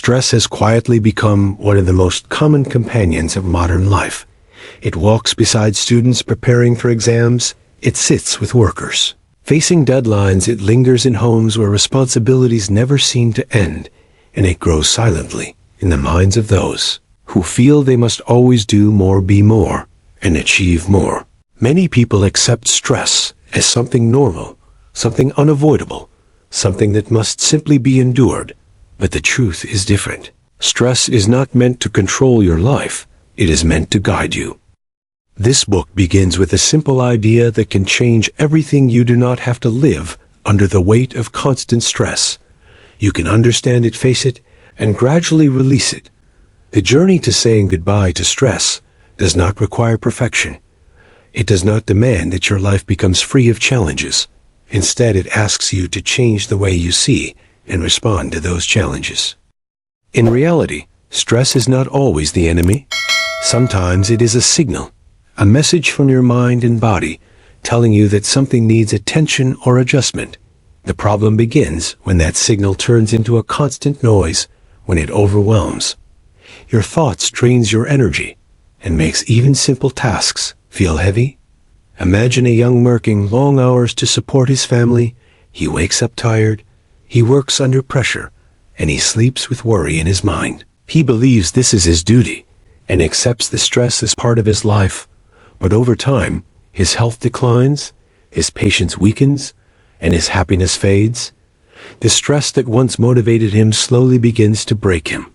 Stress has quietly become one of the most common companions of modern life. It walks beside students preparing for exams. It sits with workers facing deadlines. It lingers in homes where responsibilities never seem to end, and it grows silently in the minds of those who feel they must always do more, be more, and achieve more. Many people accept stress as something normal, something unavoidable, something that must simply be endured. But the truth is different. Stress is not meant to control your life. It is meant to guide you. This book begins with a simple idea that can change everything. You do not have to live under the weight of constant stress. You can understand it, face it, and gradually release it. The journey to saying goodbye to stress does not require perfection. It does not demand that your life becomes free of challenges. Instead, it asks you to change the way you see and respond to those challenges. In reality, stress is not always the enemy. Sometimes it is a signal, a message from your mind and body telling you that something needs attention or adjustment. The problem begins when that signal turns into a constant noise, when it overwhelms your thoughts, drains your energy, and makes even simple tasks feel heavy. Imagine a young man working long hours to support his family. He wakes up tired, he works under pressure, and he sleeps with worry in his mind. He believes this is his duty and accepts the stress as part of his life. But over time, his health declines, his patience weakens, and his happiness fades. The stress that once motivated him slowly begins to break him.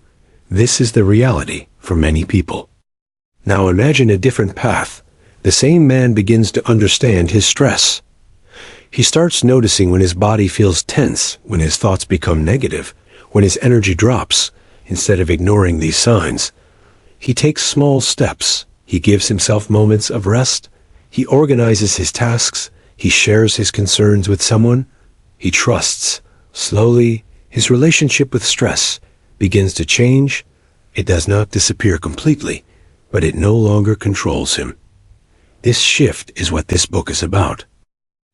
This is the reality for many people. Now imagine a different path. The same man begins to understand his stress. He starts noticing when his body feels tense, when his thoughts become negative, when his energy drops. Instead of ignoring these signs, he takes small steps. He gives himself moments of rest. He organizes his tasks. He shares his concerns with someone he trusts. Slowly, his relationship with stress begins to change. It does not disappear completely, but it no longer controls him. This shift is what this book is about.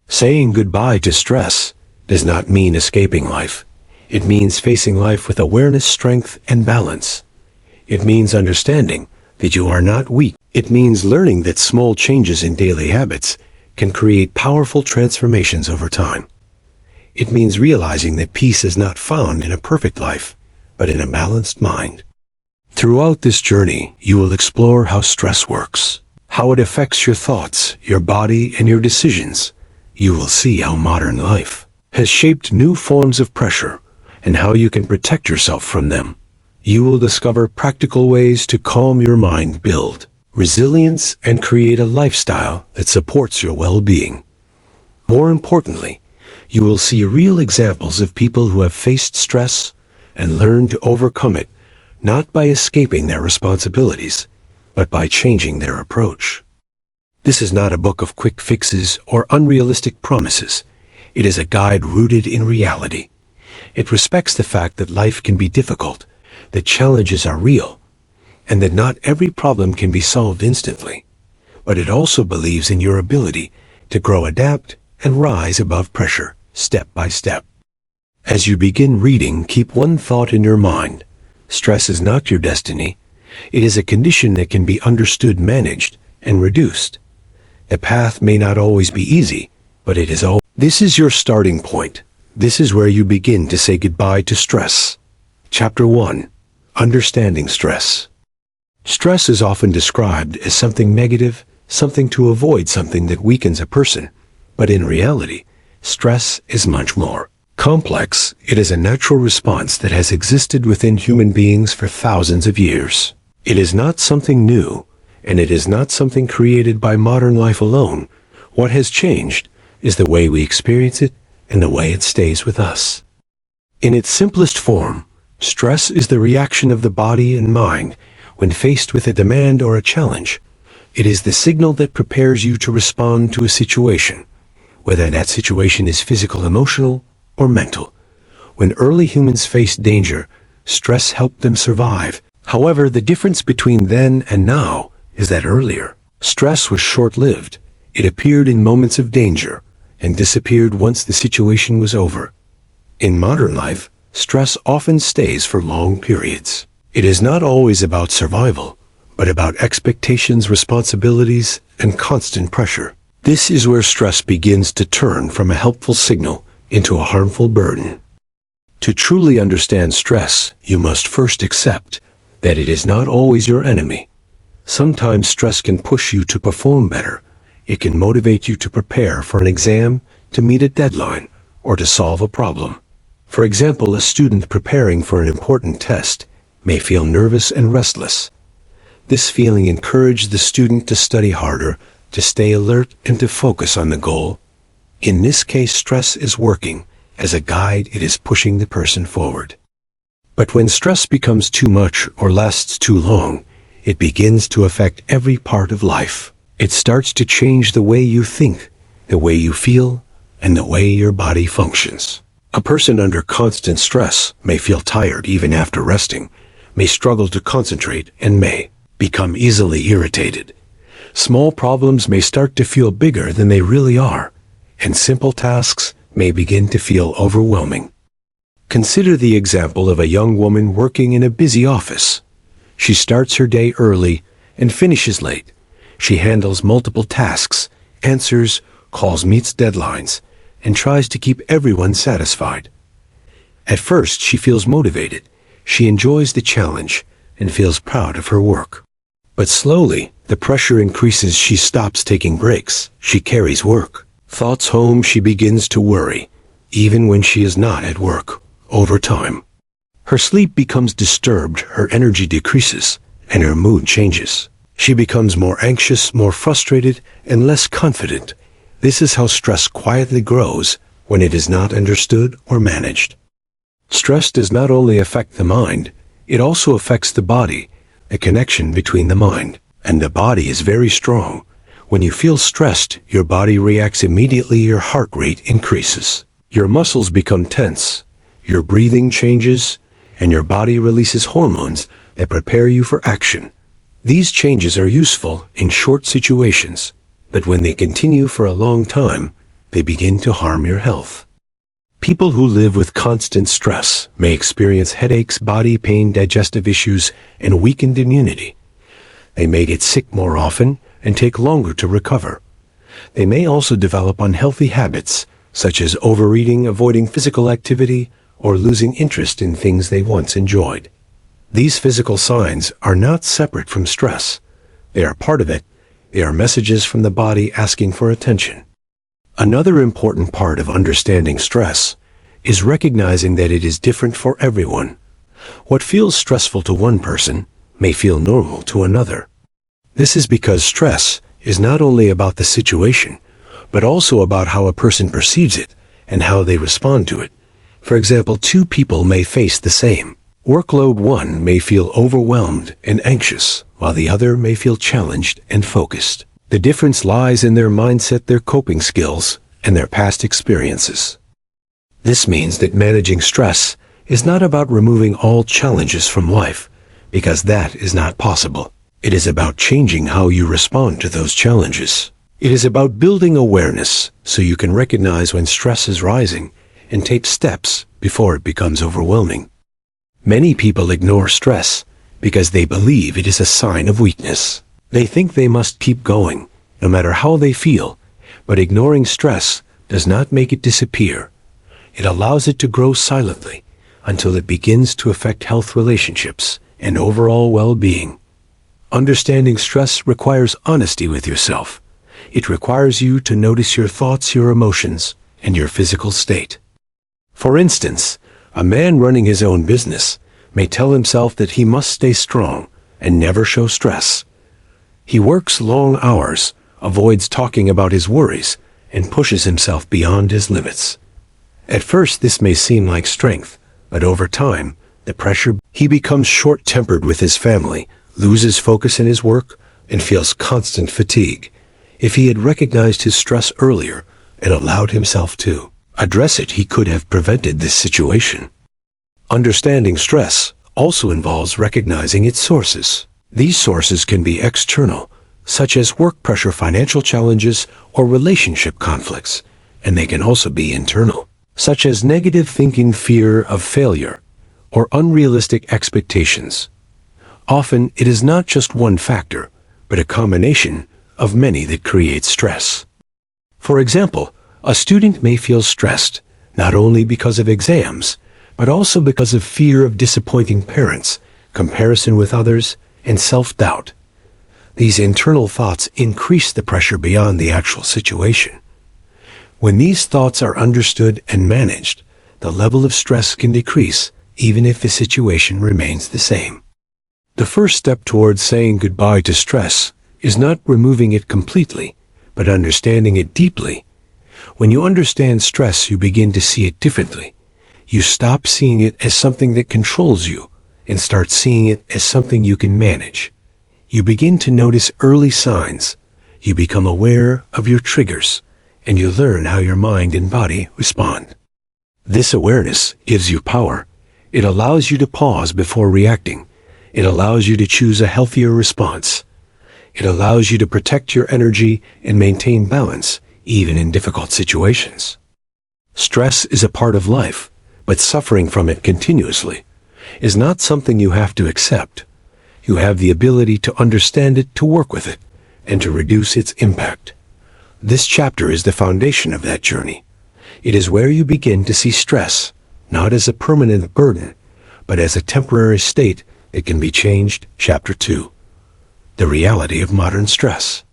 Saying goodbye to stress does not mean escaping life. It means facing life with awareness, strength, and balance. It means understanding that you are not weak. It means learning that small changes in daily habits can create powerful transformations over time. It means realizing that peace is not found in a perfect life, but in a balanced mind. Throughout this journey, you will explore how stress works, how it affects your thoughts, your body, and your decisions. You will see how modern life has shaped new forms of pressure and how you can protect yourself from them. You will discover practical ways to calm your mind, build resilience, and create a lifestyle that supports your well-being. More importantly, you will see real examples of people who have faced stress and learned to overcome it, not by escaping their responsibilities, but by changing their approach. This is not a book of quick fixes or unrealistic promises. It is a guide rooted in reality. It respects the fact that life can be difficult, that challenges are real, and that not every problem can be solved instantly. But it also believes in your ability to grow, adapt, and rise above pressure, step by step. As you begin reading, keep one thought in your mind. Stress is not your destiny. It is a condition that can be understood, managed, and reduced. The path may not always be easy, but it is all. This is your starting point. This is where you begin to say goodbye to stress. Chapter 1. Understanding stress. Stress is often described as something negative, something to avoid, something that weakens a person. But in reality, stress is much more complex. It is a natural response that has existed within human beings for thousands of years. It is not something new, and it is not something created by modern life alone. What has changed is the way we experience it and the way it stays with us. In its simplest form, stress is the reaction of the body and mind when faced with a demand or a challenge. It is the signal that prepares you to respond to a situation, whether that situation is physical, emotional, or mental. When early humans faced danger, stress helped them survive. However, the difference between then and now is that earlier, stress was short-lived. It appeared in moments of danger and disappeared once the situation was over. In modern life, stress often stays for long periods. It is not always about survival, but about expectations, responsibilities, and constant pressure. This is where stress begins to turn from a helpful signal into a harmful burden. To truly understand stress, you must first accept that it is not always your enemy. Sometimes stress can push you to perform better. It can motivate you to prepare for an exam, to meet a deadline, or to solve a problem. For example, a student preparing for an important test may feel nervous and restless. This feeling encourages the student to study harder, to stay alert, and to focus on the goal. In this case, stress is working. As a guide, it is pushing the person forward. But when stress becomes too much or lasts too long, it begins to affect every part of life. It starts to change the way you think, the way you feel, and the way your body functions. A person under constant stress may feel tired even after resting, may struggle to concentrate, and may become easily irritated. Small problems may start to feel bigger than they really are, and simple tasks may begin to feel overwhelming. Consider the example of a young woman working in a busy office. She starts her day early and finishes late. She handles multiple tasks, answers calls, meets deadlines, and tries to keep everyone satisfied. At first, she feels motivated. She enjoys the challenge and feels proud of her work. But slowly, the pressure increases. She stops taking breaks. She carries work thoughts home. She begins to worry, even when she is not at work. Over time, her sleep becomes disturbed, her energy decreases, and her mood changes. She becomes more anxious, more frustrated, and less confident. This is how stress quietly grows when it is not understood or managed. Stress does not only affect the mind, it also affects the body. A connection between the mind and the body is very strong. When you feel stressed, your body reacts immediately. Your heart rate increases. Your muscles become tense. Your breathing changes, and your body releases hormones that prepare you for action. These changes are useful in short situations, but when they continue for a long time, they begin to harm your health. People who live with constant stress may experience headaches, body pain, digestive issues, and weakened immunity. They may get sick more often and take longer to recover. They may also develop unhealthy habits, such as overeating, avoiding physical activity, or losing interest in things they once enjoyed. These physical signs are not separate from stress. They are part of it. They are messages from the body asking for attention. Another important part of understanding stress is recognizing that it is different for everyone. What feels stressful to one person may feel normal to another. This is because stress is not only about the situation, but also about how a person perceives it and how they respond to it. For example, two people may face the same workload. One may feel overwhelmed and anxious, while the other may feel challenged and focused. The difference lies in their mindset, their coping skills, and their past experiences. This means that managing stress is not about removing all challenges from life, because that is not possible. It is about changing how you respond to those challenges. It is about building awareness so you can recognize when stress is rising and take steps before it becomes overwhelming. Many people ignore stress because they believe it is a sign of weakness. They think they must keep going, no matter how they feel, but ignoring stress does not make it disappear. It allows it to grow silently until it begins to affect health, relationships, and overall well-being. Understanding stress requires honesty with yourself. It requires you to notice your thoughts, your emotions, and your physical state. For instance, a man running his own business may tell himself that he must stay strong and never show stress. He works long hours, avoids talking about his worries, and pushes himself beyond his limits. At first, this may seem like strength, but over time, he becomes short-tempered with his family, loses focus in his work, and feels constant fatigue. If he had recognized his stress earlier and allowed himself to address it, he could have prevented this situation. Understanding stress also involves recognizing its sources. These sources can be external, such as work pressure, financial challenges, or relationship conflicts, and they can also be internal. such as negative thinking, fear of failure, or unrealistic expectations. Often, it is not just one factor, but a combination of many that creates stress. For example, a student may feel stressed not only because of exams, but also because of fear of disappointing parents, comparison with others, and self-doubt. These internal thoughts increase the pressure beyond the actual situation. When these thoughts are understood and managed, the level of stress can decrease, even if the situation remains the same. The first step towards saying goodbye to stress is not removing it completely, but understanding it deeply. When you understand stress, you begin to see it differently. You stop seeing it as something that controls you and start seeing it as something you can manage. You begin to notice early signs. You become aware of your triggers, and you learn how your mind and body respond. This awareness gives you power. It allows you to pause before reacting. It allows you to choose a healthier response. It allows you to protect your energy and maintain balance, even in difficult situations. Stress is a part of life, but suffering from it continuously is not something you have to accept. You have the ability to understand it, to work with it, and to reduce its impact. This chapter is the foundation of that journey. It is where you begin to see stress, not as a permanent burden, but as a temporary state that can be changed. Chapter 2. The reality of modern stress.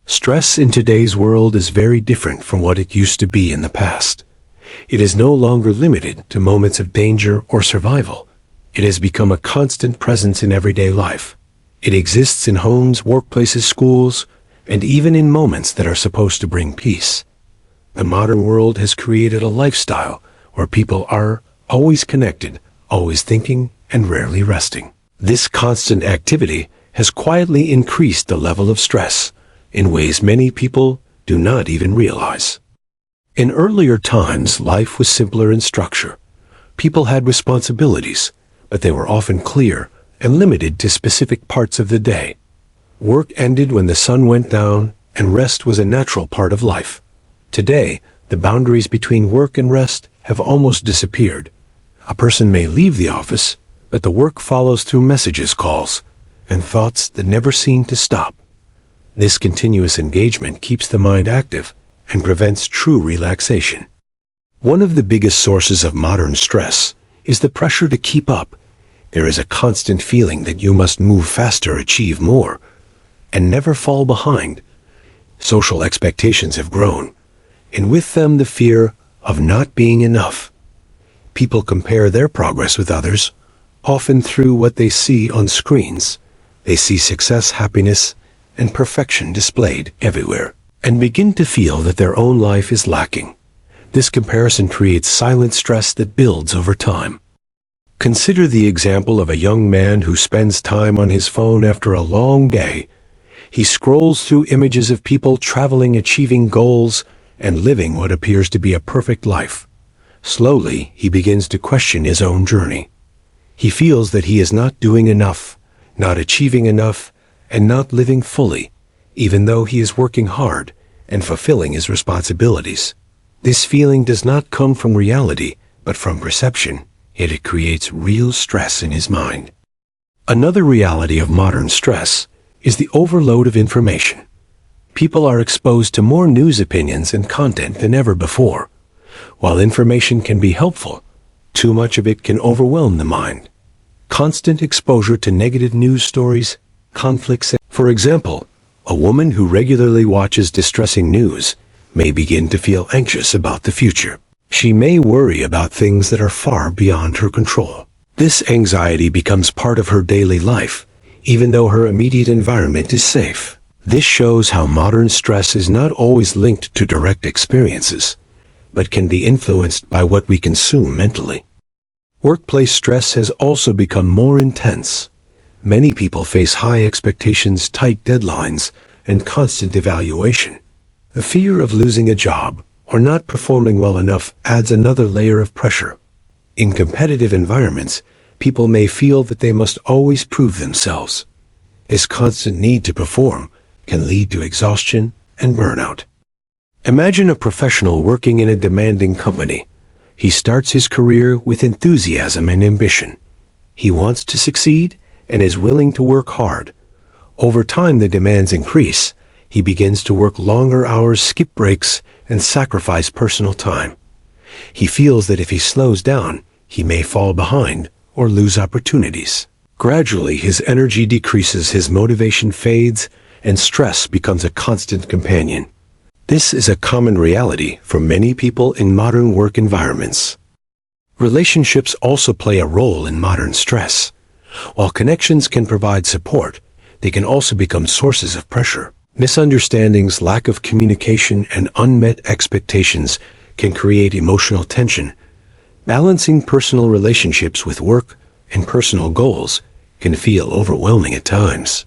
Stress in today's world is very different from what it used to be in the past. It is no longer limited to moments of danger or survival. It has become a constant presence in everyday life. It exists in homes, workplaces, schools, and even in moments that are supposed to bring peace. The modern world has created a lifestyle where people are always connected, always thinking, and rarely resting. This constant activity has quietly increased the level of stress in ways many people do not even realize. In earlier times, life was simpler in structure. People had responsibilities, but they were often clear and limited to specific parts of the day. Work ended when the sun went down, and rest was a natural part of life. Today, the boundaries between work and rest have almost disappeared. A person may leave the office, but the work follows through messages, calls, and thoughts that never seem to stop. This continuous engagement keeps the mind active and prevents true relaxation. One of the biggest sources of modern stress is the pressure to keep up. There is a constant feeling that you must move faster, achieve more, and never fall behind. Social expectations have grown, and with them the fear of not being enough. People compare their progress with others, often through what they see on screens. They see success, happiness, and perfection displayed everywhere, and begin to feel that their own life is lacking. This comparison creates silent stress that builds over time. Consider the example of a young man who spends time on his phone after a long day. He scrolls through images of people traveling, achieving goals, and living what appears to be a perfect life. Slowly, he begins to question his own journey. He feels that he is not doing enough, not achieving enough, and not living fully, even though he is working hard and fulfilling his responsibilities. This feeling does not come from reality, but from perception. Yet it creates real stress in his mind. Another reality of modern stress is the overload of information. People are exposed to more news, opinions, and content than ever before. While information can be helpful, too much of it can overwhelm the mind. Constant exposure to negative news stories, conflicts. For example, a woman who regularly watches distressing news may begin to feel anxious about the future. She may worry about things that are far beyond her control. This anxiety becomes part of her daily life, even though her immediate environment is safe. This shows how modern stress is not always linked to direct experiences, but can be influenced by what we consume mentally. Workplace stress has also become more intense. Many people face high expectations, tight deadlines, and constant evaluation. The fear of losing a job or not performing well enough adds another layer of pressure. In competitive environments, people may feel that they must always prove themselves. This constant need to perform can lead to exhaustion and burnout. Imagine a professional working in a demanding company. He starts his career with enthusiasm and ambition. He wants to succeed and is willing to work hard. Over time, the demands increase. He begins to work longer hours, skip breaks, and sacrifice personal time. He feels that if he slows down, he may fall behind or lose opportunities. Gradually, his energy decreases, his motivation fades, and stress becomes a constant companion. This is a common reality for many people in modern work environments. Relationships also play a role in modern stress. While connections can provide support, they can also become sources of pressure. Misunderstandings, lack of communication, and unmet expectations can create emotional tension. Balancing personal relationships with work and personal goals can feel overwhelming at times.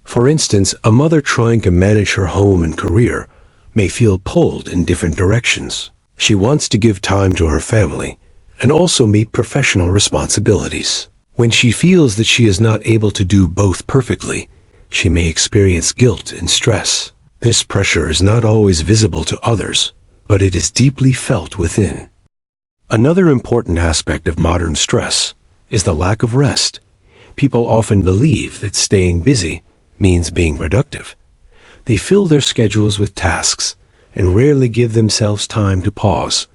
For instance, a mother trying to manage her home and career may feel pulled in different directions. She wants to give time to her family and also meet professional responsibilities. When she feels that she is not able to do both perfectly, she may experience guilt and stress. This pressure is not always visible to others, but it is deeply felt within. Another important aspect of modern stress is the lack of rest. People often believe that staying busy means being productive. They fill their schedules with tasks and rarely give themselves time to pause.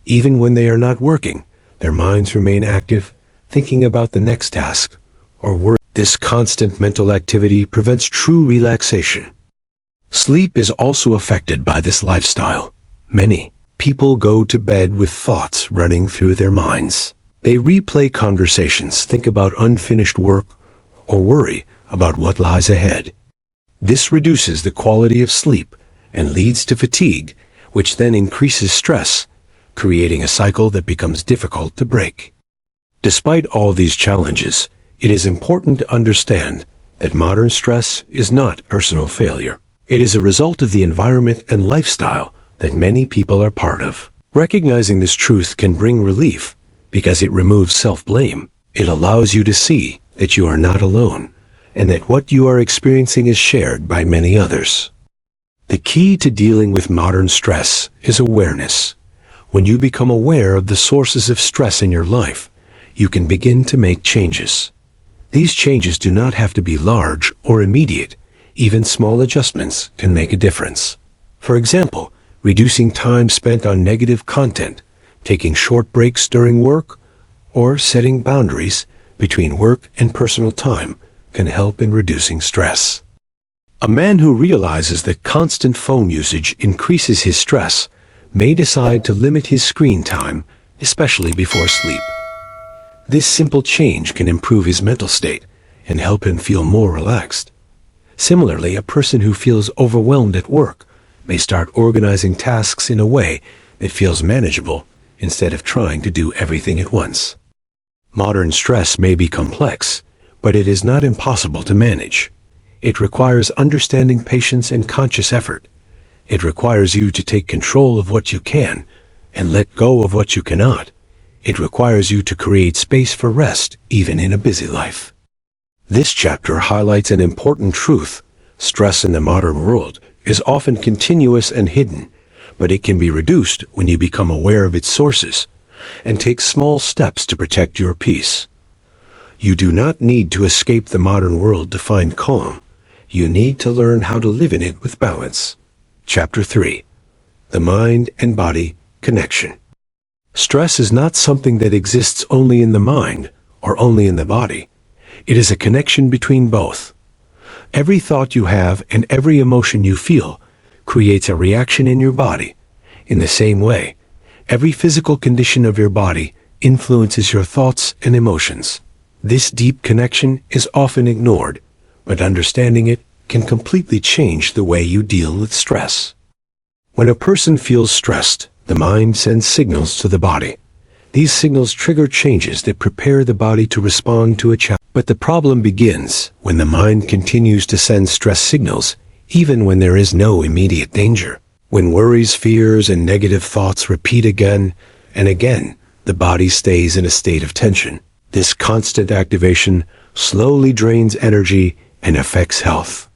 Even when they are not working, their minds remain active, thinking about the next task or work. This constant mental activity prevents true relaxation. Sleep is also affected by this lifestyle. Many people go to bed with thoughts running through their minds. They replay conversations, think about unfinished work, or worry about what lies ahead. This reduces the quality of sleep and leads to fatigue, which then increases stress, creating a cycle that becomes difficult to break. Despite all these challenges, it is important to understand that modern stress is not personal failure. It is a result of the environment and lifestyle that many people are part of. Recognizing this truth can bring relief because it removes self-blame. It allows you to see that you are not alone and that what you are experiencing is shared by many others. The key to dealing with modern stress is awareness. When you become aware of the sources of stress in your life, you can begin to make changes. These changes do not have to be large or immediate. Even small adjustments can make a difference. For example, reducing time spent on negative content, taking short breaks during work, or setting boundaries between work and personal time can help in reducing stress. A man who realizes that constant phone usage increases his stress may decide to limit his screen time, especially before sleep. This simple change can improve his mental state and help him feel more relaxed. Similarly, a person who feels overwhelmed at work may start organizing tasks in a way that feels manageable instead of trying to do everything at once. Modern stress may be complex, but it is not impossible to manage. It requires understanding, patience, and conscious effort. It requires you to take control of what you can and let go of what you cannot. It requires you to create space for rest, even in a busy life. This chapter highlights an important truth. Stress in the modern world is often continuous and hidden, but it can be reduced when you become aware of its sources and take small steps to protect your peace. You do not need to escape the modern world to find calm. You need to learn how to live in it with balance. Chapter 3. The Mind and Body Connection. Stress is not something that exists only in the mind or only in the body. It is a connection between both. Every thought you have and every emotion you feel creates a reaction in your body. In the same way, every physical condition of your body influences your thoughts and emotions. This deep connection is often ignored, but understanding it can completely change the way you deal with stress. When a person feels stressed, the mind sends signals to the body. These signals trigger changes that prepare the body to respond to a challenge. But the problem begins when the mind continues to send stress signals, even when there is no immediate danger. When worries, fears, and negative thoughts repeat again and again, the body stays in a state of tension. This constant activation slowly drains energy and affects health.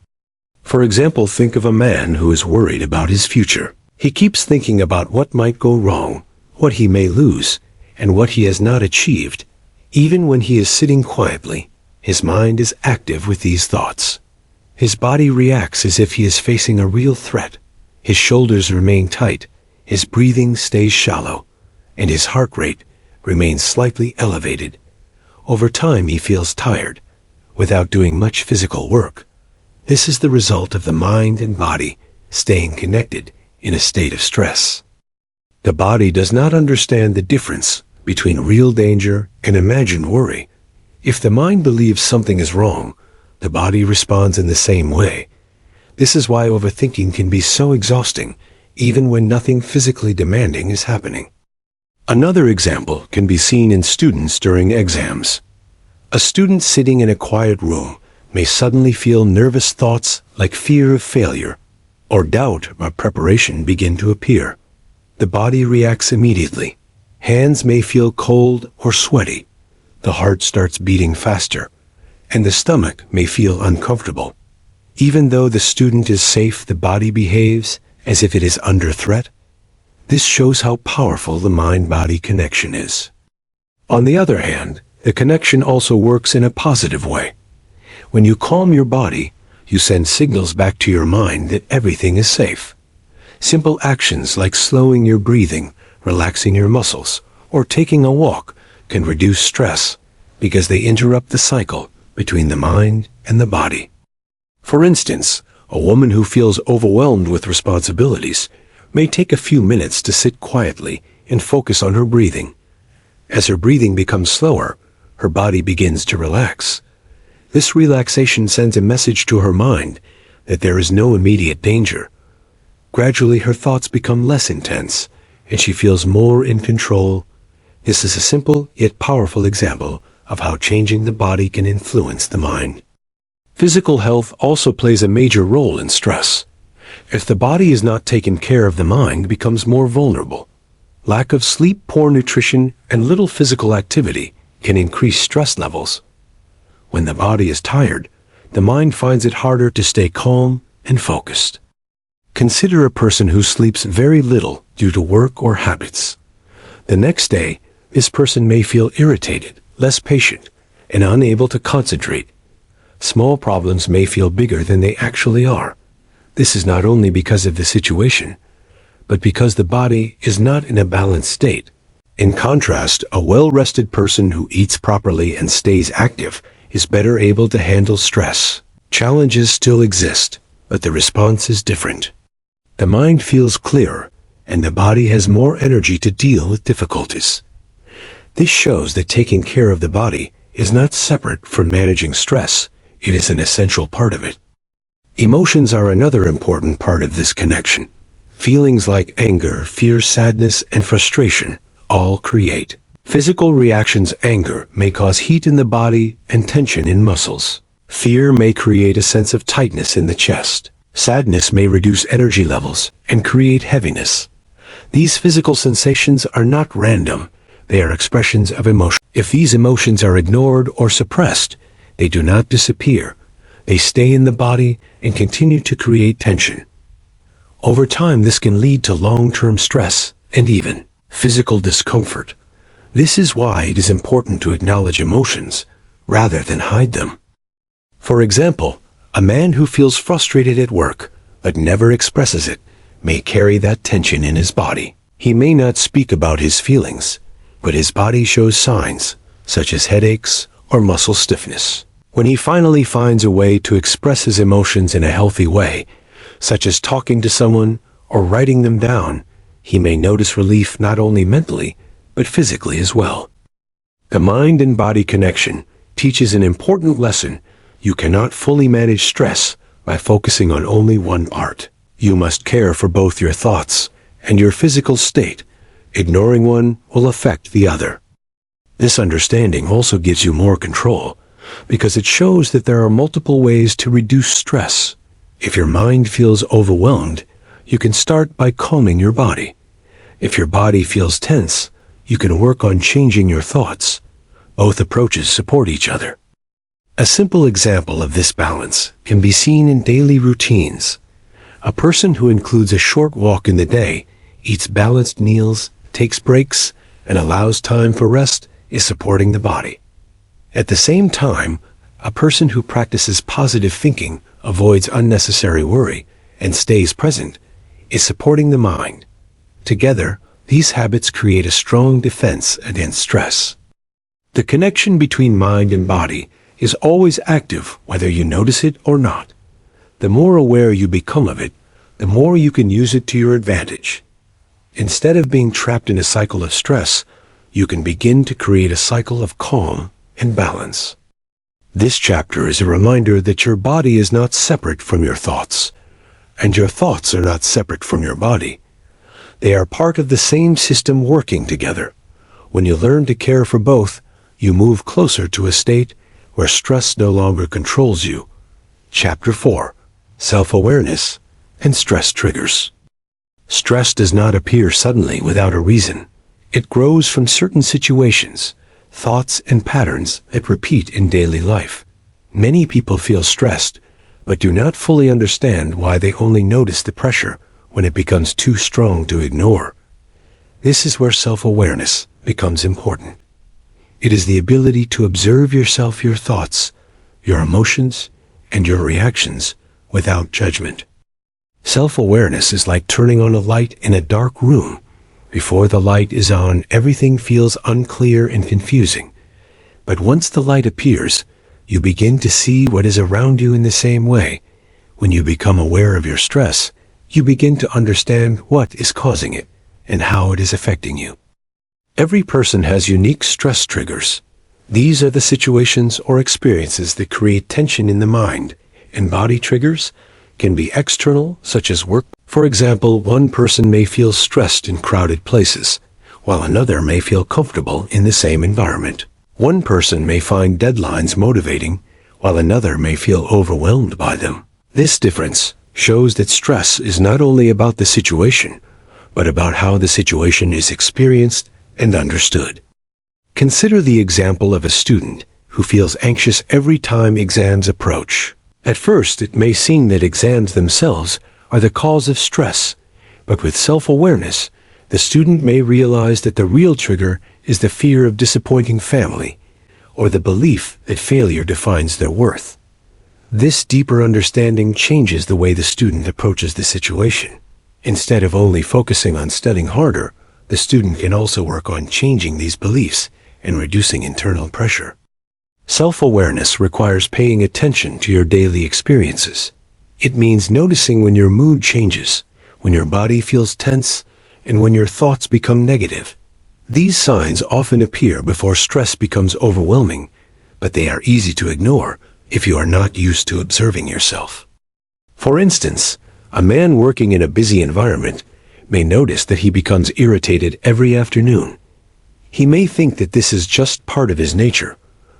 For example, think of a man who is worried about his future. He keeps thinking about what might go wrong, what he may lose, and what he has not achieved. Even when he is sitting quietly, his mind is active with these thoughts. His body reacts as if he is facing a real threat. His shoulders remain tight, his breathing stays shallow, and his heart rate remains slightly elevated. Over time he feels tired, without doing much physical work. This is the result of the mind and body staying connected in a state of stress. The body does not understand the difference between real danger and imagined worry. If the mind believes something is wrong, the body responds in the same way. This is why overthinking can be so exhausting, even when nothing physically demanding is happening. Another example can be seen in students during exams. A student sitting in a quiet room may suddenly feel nervous thoughts like fear of failure or doubt about preparation begin to appear. The body reacts immediately. Hands may feel cold or sweaty. The heart starts beating faster, and the stomach may feel uncomfortable. Even though the student is safe, the body behaves as if it is under threat. This shows how powerful the mind-body connection is. On the other hand, the connection also works in a positive way. When you calm your body, you send signals back to your mind that everything is safe. Simple actions like slowing your breathing, relaxing your muscles, or taking a walk can reduce stress because they interrupt the cycle between the mind and the body. For instance, a woman who feels overwhelmed with responsibilities may take a few minutes to sit quietly and focus on her breathing. As her breathing becomes slower, her body begins to relax. This relaxation sends a message to her mind that there is no immediate danger. Gradually, her thoughts become less intense, and she feels more in control. This is a simple yet powerful example of how changing the body can influence the mind. Physical health also plays a major role in stress. If the body is not taken care of, the mind becomes more vulnerable. Lack of sleep, poor nutrition, and little physical activity can increase stress levels. When the body is tired, the mind finds it harder to stay calm and focused. Consider a person who sleeps very little due to work or habits. The next day, this person may feel irritated, less patient, and unable to concentrate. Small problems may feel bigger than they actually are. This is not only because of the situation, but because the body is not in a balanced state. In contrast, a well-rested person who eats properly and stays active is better able to handle stress. Challenges still exist, but the response is different. The mind feels clearer, and the body has more energy to deal with difficulties. This shows that taking care of the body is not separate from managing stress. It is an essential part of it. Emotions are another important part of this connection. Feelings like anger, fear, sadness, and frustration all create physical reactions. Anger may cause heat in the body and tension in muscles. Fear may create a sense of tightness in the chest. Sadness may reduce energy levels and create heaviness. These physical sensations are not random. They are expressions of emotion. If these emotions are ignored or suppressed, they do not disappear. They stay in the body and continue to create tension. Over time, this can lead to long-term stress and even physical discomfort. This is why it is important to acknowledge emotions rather than hide them. For example, a man who feels frustrated at work but never expresses it may carry that tension in his body. He may not speak about his feelings, but his body shows signs such as headaches or muscle stiffness. When he finally finds a way to express his emotions in a healthy way, such as talking to someone or writing them down, he may notice relief not only mentally, but physically as well. The mind and body connection teaches an important lesson. You cannot fully manage stress by focusing on only one part. You must care for both your thoughts and your physical state. Ignoring one will affect the other. This understanding also gives you more control, because it shows that there are multiple ways to reduce stress. If your mind feels overwhelmed, you can start by calming your body. If your body feels tense, you can work on changing your thoughts. Both approaches support each other. A simple example of this balance can be seen in daily routines. A person who includes a short walk in the day, eats balanced meals, takes breaks, and allows time for rest is supporting the body. At the same time, a person who practices positive thinking, avoids unnecessary worry, and stays present is supporting the mind. Together, these habits create a strong defense against stress. The connection between mind and body is always active whether you notice it or not. The more aware you become of it, the more you can use it to your advantage. Instead of being trapped in a cycle of stress, you can begin to create a cycle of calm and balance. This chapter is a reminder that your body is not separate from your thoughts, and your thoughts are not separate from your body. They are part of the same system working together. When you learn to care for both, you move closer to a state where stress no longer controls you. Chapter 4. Self-awareness and stress triggers. Stress does not appear suddenly without a reason. It grows from certain situations, thoughts, and patterns that repeat in daily life. Many people feel stressed, but do not fully understand why. They only notice the pressure when it becomes too strong to ignore. This is where self-awareness becomes important. It is the ability to observe yourself, your thoughts, your emotions, and your reactions without judgment. Self-awareness is like turning on a light in a dark room. Before the light is on, everything feels unclear and confusing. But once the light appears, you begin to see what is around you in the same way. When you become aware of your stress, you begin to understand what is causing it and how it is affecting you. Every person has unique stress triggers. These are the situations or experiences that create tension in the mind, and body triggers can be external, such as work. For example, one person may feel stressed in crowded places, while another may feel comfortable in the same environment. One person may find deadlines motivating, while another may feel overwhelmed by them. This difference shows that stress is not only about the situation, but about how the situation is experienced and understood. Consider the example of a student who feels anxious every time exams approach. At first, it may seem that exams themselves are the cause of stress, but with self-awareness, the student may realize that the real trigger is the fear of disappointing family, or the belief that failure defines their worth. This deeper understanding changes the way the student approaches the situation. Instead of only focusing on studying harder, the student can also work on changing these beliefs and reducing internal pressure. Self-awareness requires paying attention to your daily experiences. It means noticing when your mood changes, when your body feels tense, and when your thoughts become negative. These signs often appear before stress becomes overwhelming, but they are easy to ignore if you are not used to observing yourself. For instance, a man working in a busy environment may notice that he becomes irritated every afternoon. He may think that this is just part of his nature,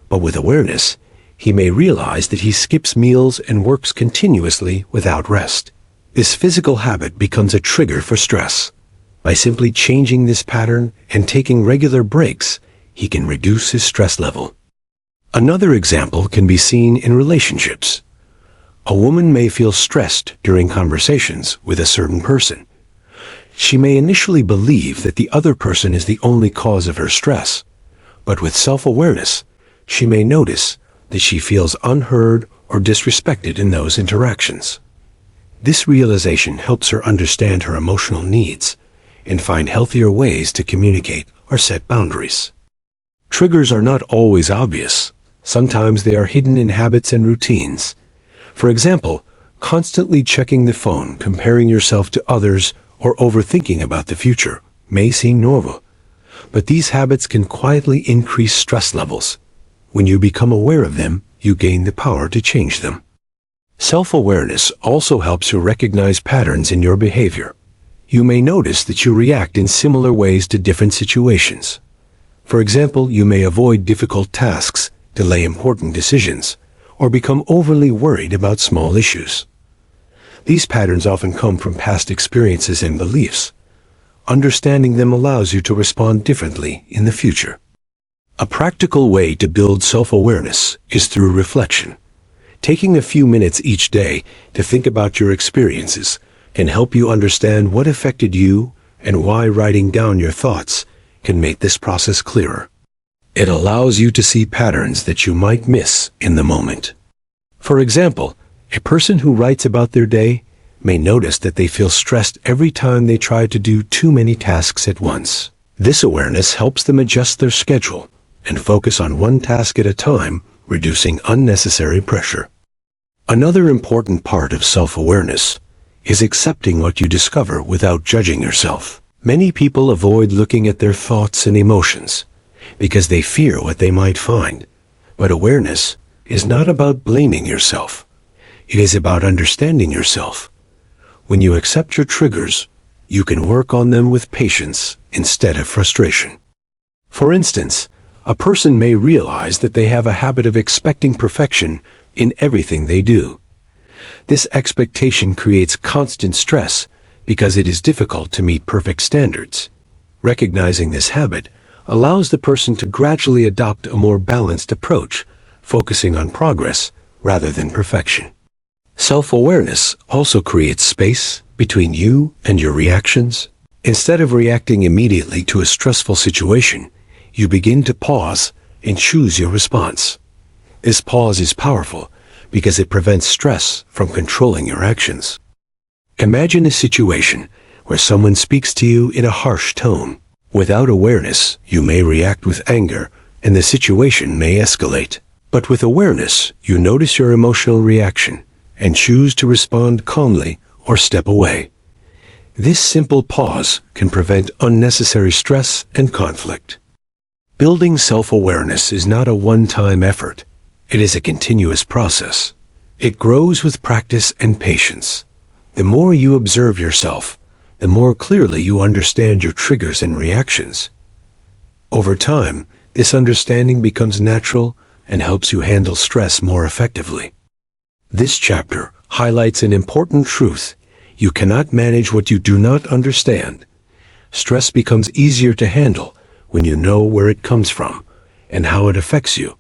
but with awareness, he may realize that he skips meals and works continuously without rest. This physical habit becomes a trigger for stress. By simply changing this pattern and taking regular breaks, he can reduce his stress level. Another example can be seen in relationships. A woman may feel stressed during conversations with a certain person. She may initially believe that the other person is the only cause of her stress, but with self-awareness, she may notice that she feels unheard or disrespected in those interactions. This realization helps her understand her emotional needs and find healthier ways to communicate or set boundaries. Triggers are not always obvious. Sometimes they are hidden in habits and routines. For example, constantly checking the phone, comparing yourself to others, or overthinking about the future may seem normal, but these habits can quietly increase stress levels. When you become aware of them, you gain the power to change them. Self-awareness also helps you recognize patterns in your behavior. You may notice that you react in similar ways to different situations. For example, you may avoid difficult tasks, delay important decisions, or become overly worried about small issues. These patterns often come from past experiences and beliefs. Understanding them allows you to respond differently in the future. A practical way to build self-awareness is through reflection. Taking a few minutes each day to think about your experiences can help you understand what affected you and why writing down your thoughts can make this process clearer. It allows you to see patterns that you might miss in the moment. For example, a person who writes about their day may notice that they feel stressed every time they try to do too many tasks at once. This awareness helps them adjust their schedule and focus on one task at a time, reducing unnecessary pressure. Another important part of self-awareness is accepting what you discover without judging yourself. Many people avoid looking at their thoughts and emotions because they fear what they might find. But awareness is not about blaming yourself. It is about understanding yourself. When you accept your triggers, you can work on them with patience instead of frustration. For instance, a person may realize that they have a habit of expecting perfection in everything they do. This expectation creates constant stress because it is difficult to meet perfect standards. Recognizing this habit allows the person to gradually adopt a more balanced approach, focusing on progress rather than perfection. Self-awareness also creates space between you and your reactions. Instead of reacting immediately to a stressful situation, you begin to pause and choose your response. This pause is powerful because it prevents stress from controlling your actions. Imagine a situation where someone speaks to you in a harsh tone. Without awareness, you may react with anger, and the situation may escalate. But with awareness, you notice your emotional reaction and choose to respond calmly or step away. This simple pause can prevent unnecessary stress and conflict. Building self-awareness is not a one-time effort. It is a continuous process. It grows with practice and patience. The more you observe yourself, the more clearly you understand your triggers and reactions. Over time, this understanding becomes natural and helps you handle stress more effectively. This chapter highlights an important truth. You cannot manage what you do not understand. Stress becomes easier to handle when you know where it comes from and how it affects you.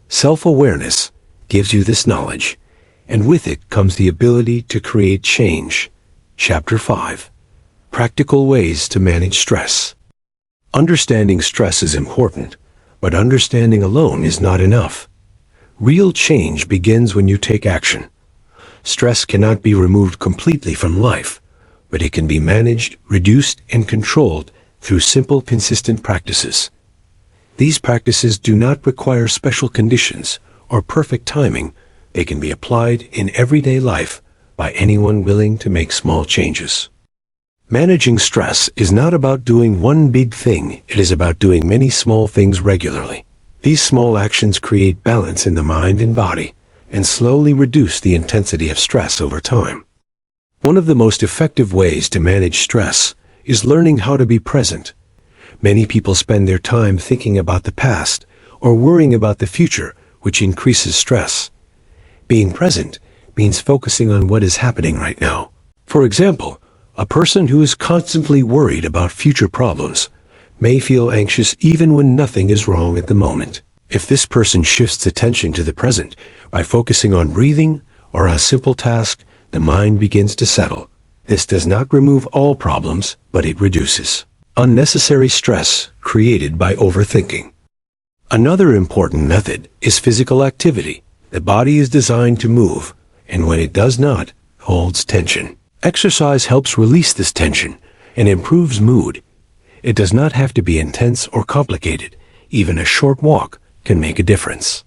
Self-awareness gives you this knowledge, and with it comes the ability to create change. Chapter 5. Practical ways to manage stress. Understanding stress is important, but understanding alone is not enough. Real change begins when you take action. Stress cannot be removed completely from life, but it can be managed, reduced, and controlled through simple, consistent practices. These practices do not require special conditions or perfect timing. They can be applied in everyday life by anyone willing to make small changes. Managing stress is not about doing one big thing. It is about doing many small things regularly. These small actions create balance in the mind and body and slowly reduce the intensity of stress over time. One of the most effective ways to manage stress is learning how to be present. Many people spend their time thinking about the past or worrying about the future, which increases stress. Being present means focusing on what is happening right now. For example, a person who is constantly worried about future problems may feel anxious even when nothing is wrong at the moment. If this person shifts attention to the present by focusing on breathing or a simple task, the mind begins to settle. This does not remove all problems, but it reduces unnecessary stress created by overthinking. Another important method is physical activity. The body is designed to move, and when it does not, holds tension. Exercise helps release this tension and improves mood. It does not have to be intense or complicated. Even a short walk can make a difference.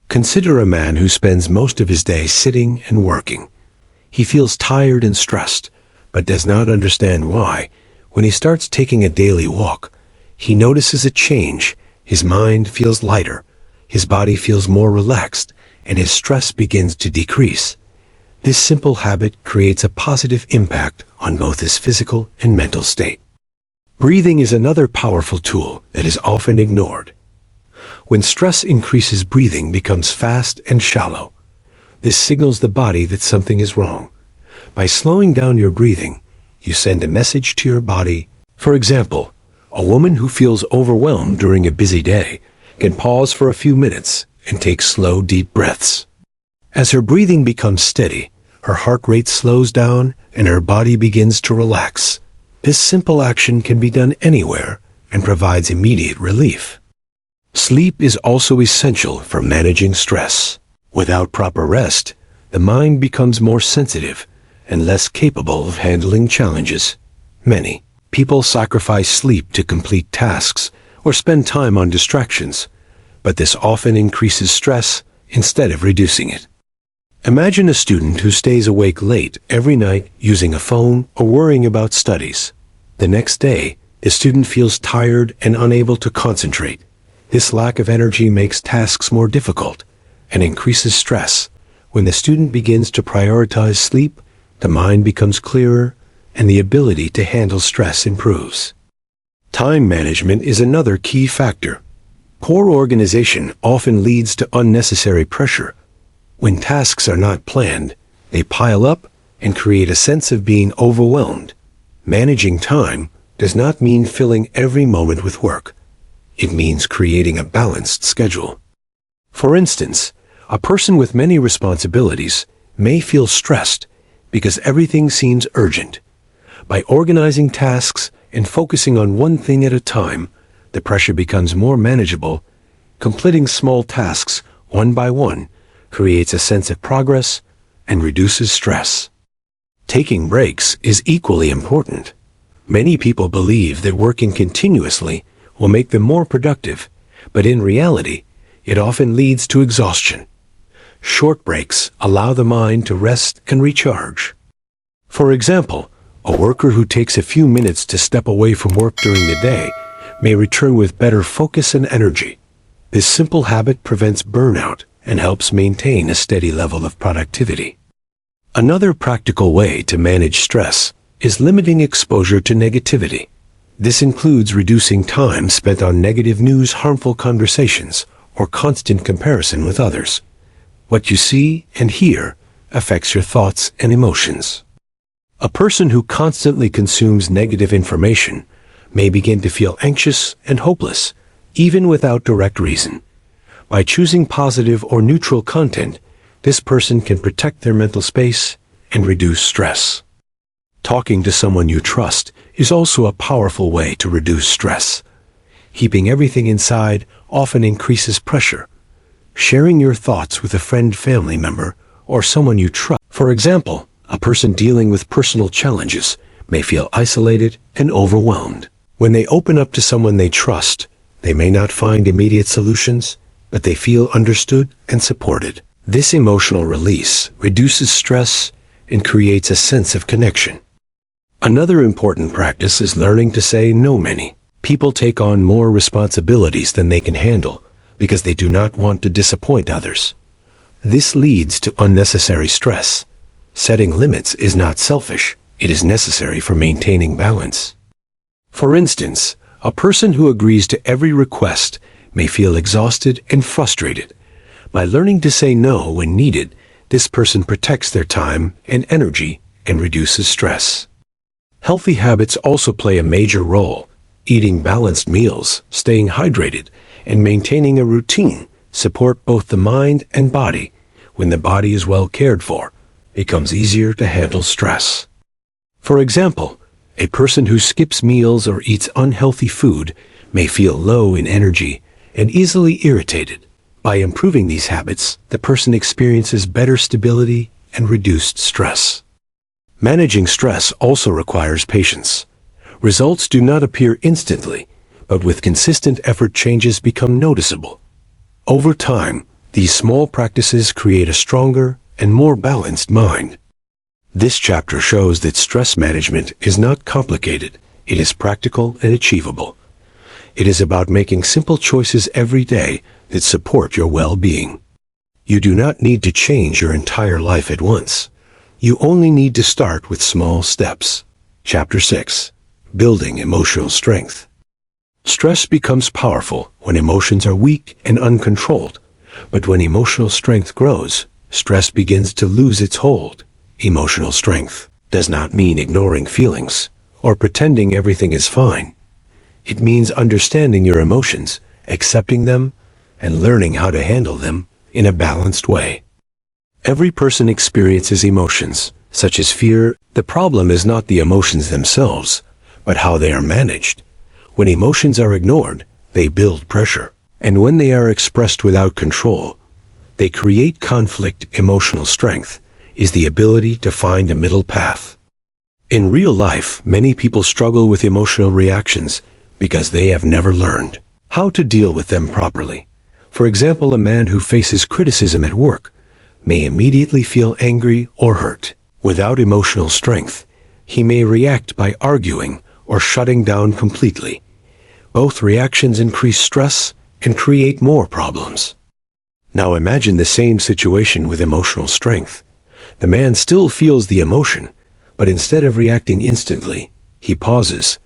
Consider a man who spends most of his day sitting and working. He feels tired and stressed, but does not understand why. When he starts taking a daily walk, he notices a change. His mind feels lighter, his body feels more relaxed, and his stress begins to decrease. This simple habit creates a positive impact on both his physical and mental state. Breathing is another powerful tool that is often ignored. When stress increases, breathing becomes fast and shallow. This signals the body that something is wrong. By slowing down your breathing, you send a message to your body. For example, a woman who feels overwhelmed during a busy day can pause for a few minutes and take slow, deep breaths. As her breathing becomes steady, her heart rate slows down and her body begins to relax. This simple action can be done anywhere and provides immediate relief. Sleep is also essential for managing stress. Without proper rest, the mind becomes more sensitive and less capable of handling challenges. Many people sacrifice sleep to complete tasks or spend time on distractions, but this often increases stress instead of reducing it. Imagine a student who stays awake late every night using a phone or worrying about studies. The next day, the student feels tired and unable to concentrate. This lack of energy makes tasks more difficult and increases stress. When the student begins to prioritize sleep, the mind becomes clearer and the ability to handle stress improves. Time management is another key factor. Poor organization often leads to unnecessary pressure. When tasks are not planned, they pile up and create a sense of being overwhelmed. Managing time does not mean filling every moment with work. It means creating a balanced schedule. For instance, a person with many responsibilities may feel stressed because everything seems urgent. By organizing tasks and focusing on one thing at a time, the pressure becomes more manageable. Completing small tasks one by one creates a sense of progress and reduces stress. Taking breaks is equally important. Many people believe that working continuously will make them more productive, but in reality, it often leads to exhaustion. Short breaks allow the mind to rest and recharge. For example, a worker who takes a few minutes to step away from work during the day may return with better focus and energy. This simple habit prevents burnout and helps maintain a steady level of productivity. Another practical way to manage stress is limiting exposure to negativity. This includes reducing time spent on negative news, harmful conversations, or constant comparison with others. What you see and hear affects your thoughts and emotions. A person who constantly consumes negative information may begin to feel anxious and hopeless, even without direct reason. By choosing positive or neutral content, this person can protect their mental space and reduce stress. Talking to someone you trust is also a powerful way to reduce stress. Keeping everything inside often increases pressure. Sharing your thoughts with a friend, family member, or someone you trust. For example, a person dealing with personal challenges may feel isolated and overwhelmed. When they open up to someone they trust, they may not find immediate solutions, but they feel understood and supported. This emotional release reduces stress and creates a sense of connection. Another important practice is learning to say no. Many people take on more responsibilities than they can handle because they do not want to disappoint others. This leads to unnecessary stress. Setting limits is not selfish, it is necessary for maintaining balance. For instance, a person who agrees to every request may feel exhausted and frustrated. By learning to say no when needed, this person protects their time and energy and reduces stress. Healthy habits also play a major role. Eating balanced meals, staying hydrated, and maintaining a routine support both the mind and body. When the body is well cared for, it becomes easier to handle stress. For example, a person who skips meals or eats unhealthy food may feel low in energy and easily irritated. By improving these habits, the person experiences better stability and reduced stress. Managing stress also requires patience. Results do not appear instantly, but with consistent effort, changes become noticeable. Over time, these small practices create a stronger and more balanced mind. This chapter shows that stress management is not complicated, it is practical and achievable. It is about making simple choices every day that support your well-being. You do not need to change your entire life at once. You only need to start with small steps. Chapter 6. Building emotional strength. Stress becomes powerful when emotions are weak and uncontrolled, but when emotional strength grows, stress begins to lose its hold. Emotional strength does not mean ignoring feelings or pretending everything is fine. It means understanding your emotions, accepting them, and learning how to handle them in a balanced way. Every person experiences emotions, such as fear. The problem is not the emotions themselves, but how they are managed. When emotions are ignored, they build pressure. And when they are expressed without control, they create conflict. Emotional strength is the ability to find a middle path. In real life, many people struggle with emotional reactions because they have never learned how to deal with them properly. For example, a man who faces criticism at work may immediately feel angry or hurt. Without emotional strength, he may react by arguing or shutting down completely. Both reactions increase stress and create more problems. Now imagine the same situation with emotional strength. The man still feels the emotion, but instead of reacting instantly, he pauses.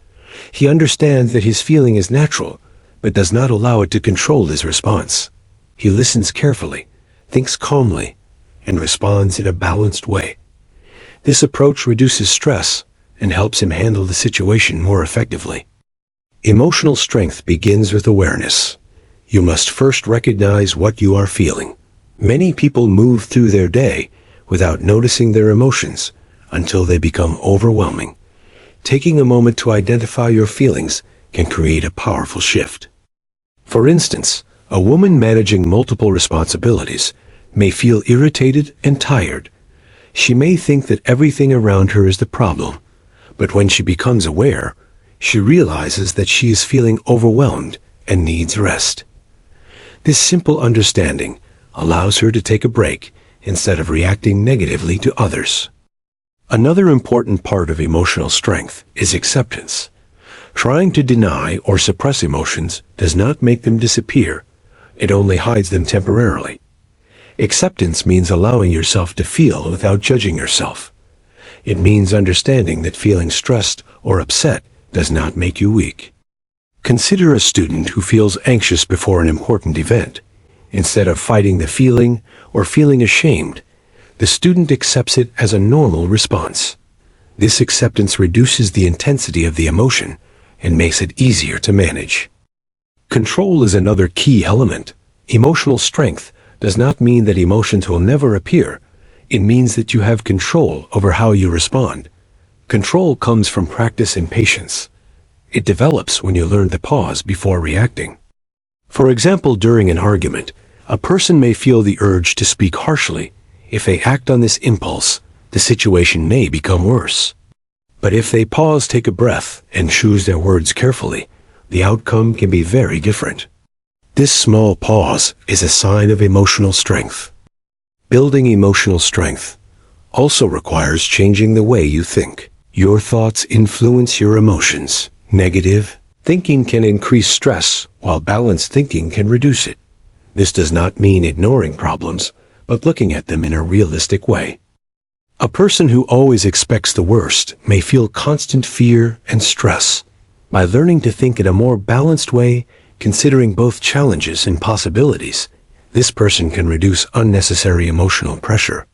He understands that his feeling is natural, but does not allow it to control his response. He listens carefully, thinks calmly, and responds in a balanced way. This approach reduces stress and helps him handle the situation more effectively. Emotional strength begins with awareness. You must first recognize what you are feeling. Many people move through their day without noticing their emotions until they become overwhelming. Taking a moment to identify your feelings can create a powerful shift. For instance, a woman managing multiple responsibilities may feel irritated and tired. She may think that everything around her is the problem, but when she becomes aware, she realizes that she is feeling overwhelmed and needs rest. This simple understanding allows her to take a break instead of reacting negatively to others. Another important part of emotional strength is acceptance. Trying to deny or suppress emotions does not make them disappear. It only hides them temporarily. Acceptance means allowing yourself to feel without judging yourself. It means understanding that feeling stressed or upset does not make you weak. Consider a student who feels anxious before an important event. Instead of fighting the feeling or feeling ashamed, the student accepts it as a normal response. This acceptance reduces the intensity of the emotion and makes it easier to manage. Control is another key element. Emotional strength does not mean that emotions will never appear. It means that you have control over how you respond. Control comes from practice and patience. It develops when you learn to pause before reacting. For example, during an argument, a person may feel the urge to speak harshly. If they act on this impulse, the situation may become worse. But if they pause, take a breath, and choose their words carefully, the outcome can be very different. This small pause is a sign of emotional strength. Building emotional strength also requires changing the way you think. Your thoughts influence your emotions. Negative thinking can increase stress, while balanced thinking can reduce it. This does not mean ignoring problems, but looking at them in a realistic way. A person who always expects the worst may feel constant fear and stress. By learning to think in a more balanced way, considering both challenges and possibilities, this person can reduce unnecessary emotional pressure.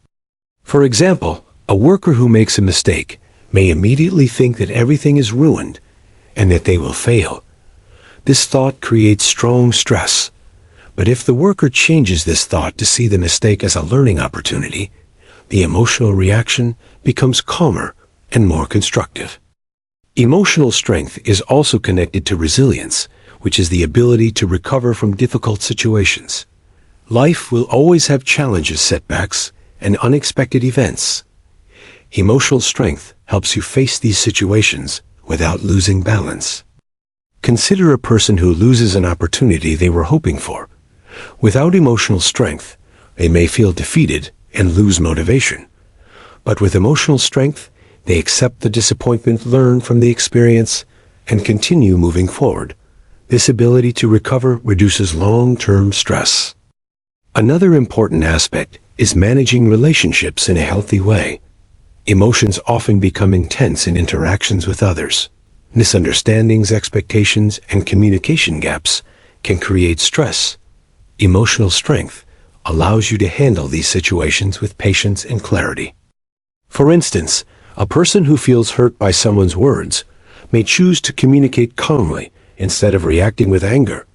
For example, a worker who makes a mistake may immediately think that everything is ruined and that they will fail. This thought creates strong stress. But if the worker changes this thought to see the mistake as a learning opportunity, the emotional reaction becomes calmer and more constructive. Emotional strength is also connected to resilience, which is the ability to recover from difficult situations. Life will always have challenges, setbacks, and unexpected events. Emotional strength helps you face these situations without losing balance. Consider a person who loses an opportunity they were hoping for. Without emotional strength, they may feel defeated and lose motivation. But with emotional strength, they accept the disappointment, learn from the experience, and continue moving forward. This ability to recover reduces long-term stress. Another important aspect is managing relationships in a healthy way. Emotions often become intense in interactions with others. Misunderstandings, expectations, and communication gaps can create stress. Emotional strength allows you to handle these situations with patience and clarity. For instance, a person who feels hurt by someone's words may choose to communicate calmly instead of reacting with anger.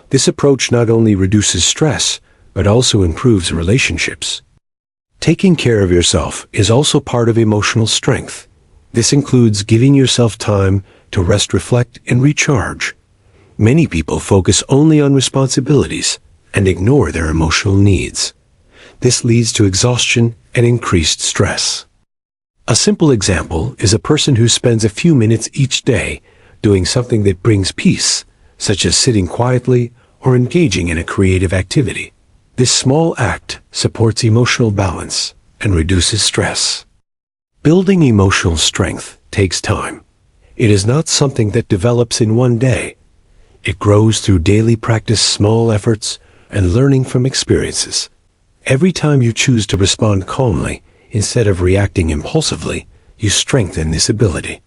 This approach not only reduces stress, but also improves relationships. Taking care of yourself is also part of emotional strength. This includes giving yourself time to rest, reflect, and recharge. Many people focus only on responsibilities and ignore their emotional needs. This leads to exhaustion and increased stress. A simple example is a person who spends a few minutes each day doing something that brings peace, such as sitting quietly or engaging in a creative activity. This small act supports emotional balance and reduces stress. Building emotional strength takes time. It is not something that develops in one day. It grows through daily practice, small efforts, and learning from experiences. Every time you choose to respond calmly instead of reacting impulsively, you strengthen this ability.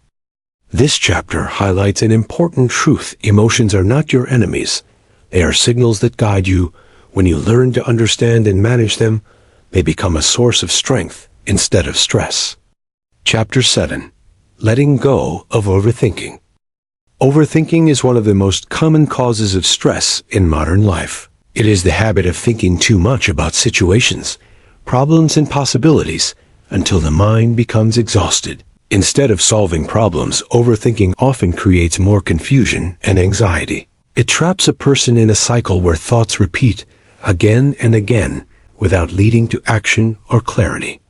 This chapter highlights an important truth. Emotions are not your enemies. They are signals that guide you. When you learn to understand and manage them, they become a source of strength instead of stress. Chapter 7. Letting go of overthinking. Overthinking is one of the most common causes of stress in modern life. It is the habit of thinking too much about situations, problems, and possibilities until the mind becomes exhausted. Instead of solving problems, overthinking often creates more confusion and anxiety. It traps a person in a cycle where thoughts repeat again and again without leading to action or clarity.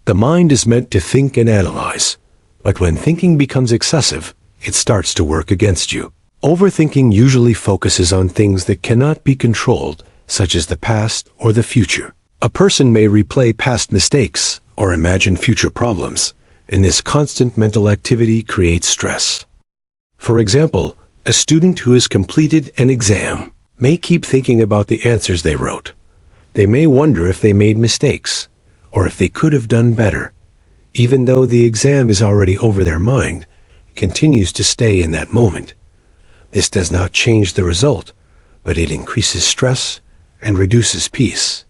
The mind is meant to think and analyze, but when thinking becomes excessive, it starts to work against you. Overthinking usually focuses on things that cannot be controlled, such as the past or the future. A person may replay past mistakes or imagine future problems, and this constant mental activity creates stress. For example, a student who has completed an exam may keep thinking about the answers they wrote. They may wonder if they made mistakes, or if they could have done better. Even though the exam is already over, their mind continues to stay in that moment. This does not change the result, but it increases stress and reduces peace.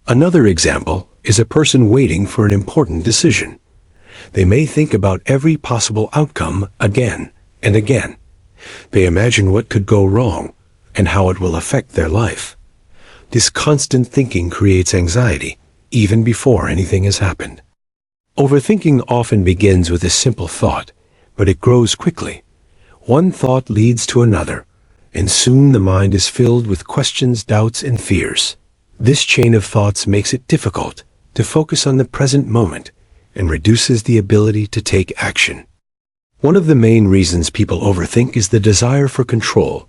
Another example is a person waiting for an important decision. They may think about every possible outcome again and again. They imagine what could go wrong and how it will affect their life. This constant thinking creates anxiety even before anything has happened. Overthinking often begins with a simple thought, but it grows quickly. One thought leads to another, and soon the mind is filled with questions, doubts, and fears. This chain of thoughts makes it difficult to focus on the present moment and reduces the ability to take action. One of the main reasons people overthink is the desire for control.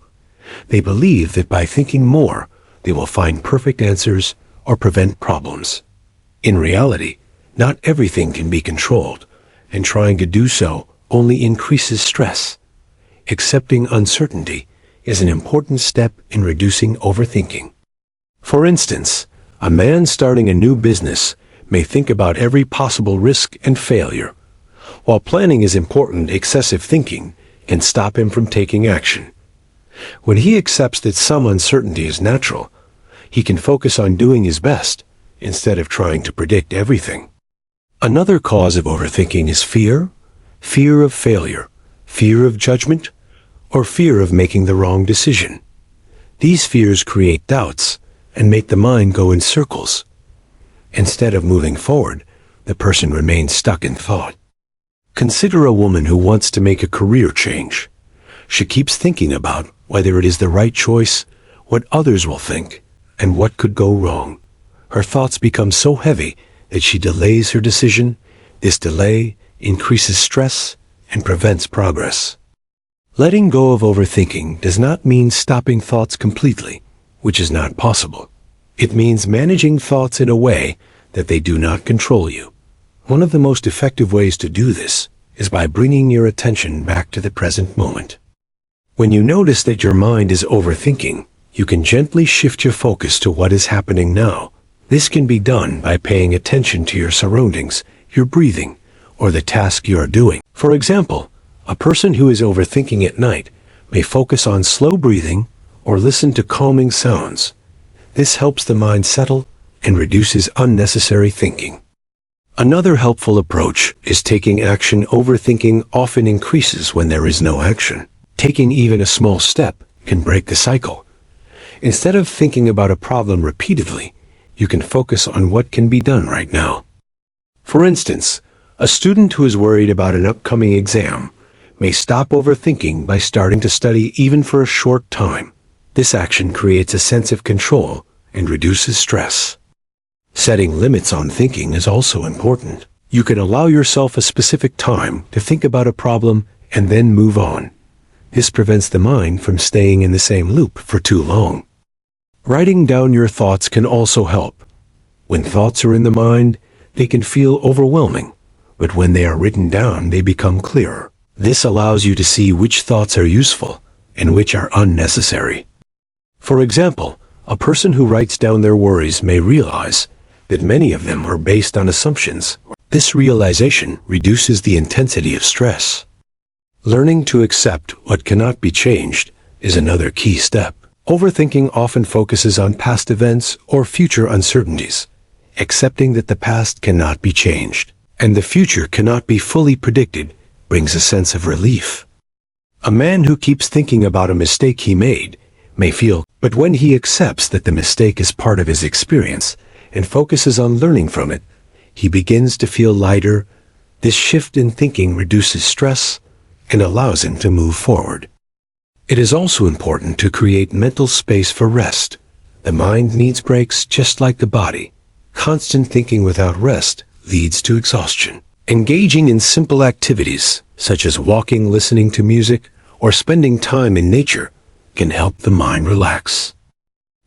They believe that by thinking more, they will find perfect answers or prevent problems. In reality, not everything can be controlled, and trying to do so only increases stress. Accepting uncertainty is an important step in reducing overthinking. For instance, a man starting a new business may think about every possible risk and failure. While planning is important, excessive thinking can stop him from taking action. When he accepts that some uncertainty is natural, he can focus on doing his best instead of trying to predict everything. Another cause of overthinking is fear of failure, fear of judgment, or fear of making the wrong decision. These fears create doubts and make the mind go in circles. Instead of moving forward, the person remains stuck in thought. Consider a woman who wants to make a career change. She keeps thinking about whether it is the right choice, what others will think, and what could go wrong. Her thoughts become so heavy that she delays her decision. This delay increases stress and prevents progress. Letting go of overthinking does not mean stopping thoughts completely, which is not possible. It means managing thoughts in a way that they do not control you. One of the most effective ways to do this is by bringing your attention back to the present moment. When you notice that your mind is overthinking, you can gently shift your focus to what is happening now. This can be done by paying attention to your surroundings, your breathing, or the task you are doing. For example, a person who is overthinking at night may focus on slow breathing or listen to calming sounds. This helps the mind settle and reduces unnecessary thinking. Another helpful approach is taking action. Overthinking often increases when there is no action. Taking even a small step can break the cycle. Instead of thinking about a problem repeatedly, you can focus on what can be done right now. For instance, a student who is worried about an upcoming exam may stop overthinking by starting to study even for a short time. This action creates a sense of control and reduces stress. Setting limits on thinking is also important. You can allow yourself a specific time to think about a problem and then move on. This prevents the mind from staying in the same loop for too long. Writing down your thoughts can also help. When thoughts are in the mind, they can feel overwhelming, but when they are written down, they become clearer. This allows you to see which thoughts are useful and which are unnecessary. For example, a person who writes down their worries may realize that many of them are based on assumptions. This realization reduces the intensity of stress. Learning to accept what cannot be changed is another key step. Overthinking often focuses on past events or future uncertainties. Accepting that the past cannot be changed and the future cannot be fully predicted brings a sense of relief. A man who keeps thinking about a mistake he made may feel, but when he accepts that the mistake is part of his experience and focuses on learning from it, he begins to feel lighter. This shift in thinking reduces stress and allows him to move forward. It is also important to create mental space for rest. The mind needs breaks just like the body. Constant thinking without rest leads to exhaustion. Engaging in simple activities, such as walking, listening to music, or spending time in nature, can help the mind relax.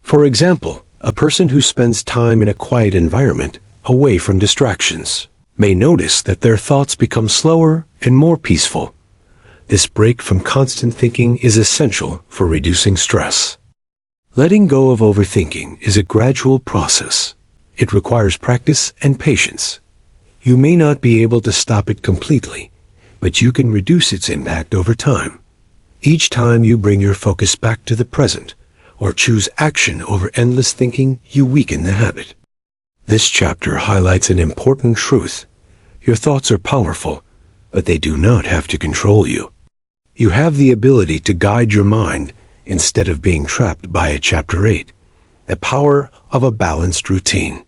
For example, a person who spends time in a quiet environment, away from distractions, may notice that their thoughts become slower and more peaceful. This break from constant thinking is essential for reducing stress. Letting go of overthinking is a gradual process. It requires practice and patience. You may not be able to stop it completely, but you can reduce its impact over time. Each time you bring your focus back to the present, or choose action over endless thinking, you weaken the habit. This chapter highlights an important truth. Your thoughts are powerful, but they do not have to control you. You have the ability to guide your mind instead of being trapped by it. Chapter 8. The power of a balanced routine.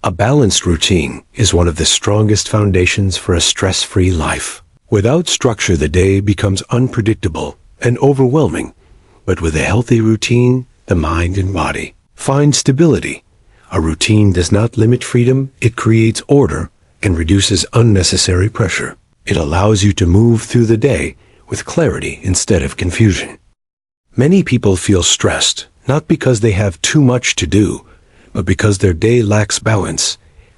A balanced routine is one of the strongest foundations for a stress-free life. Without structure, the day becomes unpredictable and overwhelming, but with a healthy routine, the mind and body find stability. A routine does not limit freedom, it creates order and reduces unnecessary pressure. It allows you to move through the day with clarity instead of confusion. Many people feel stressed, not because they have too much to do, but because their day lacks balance.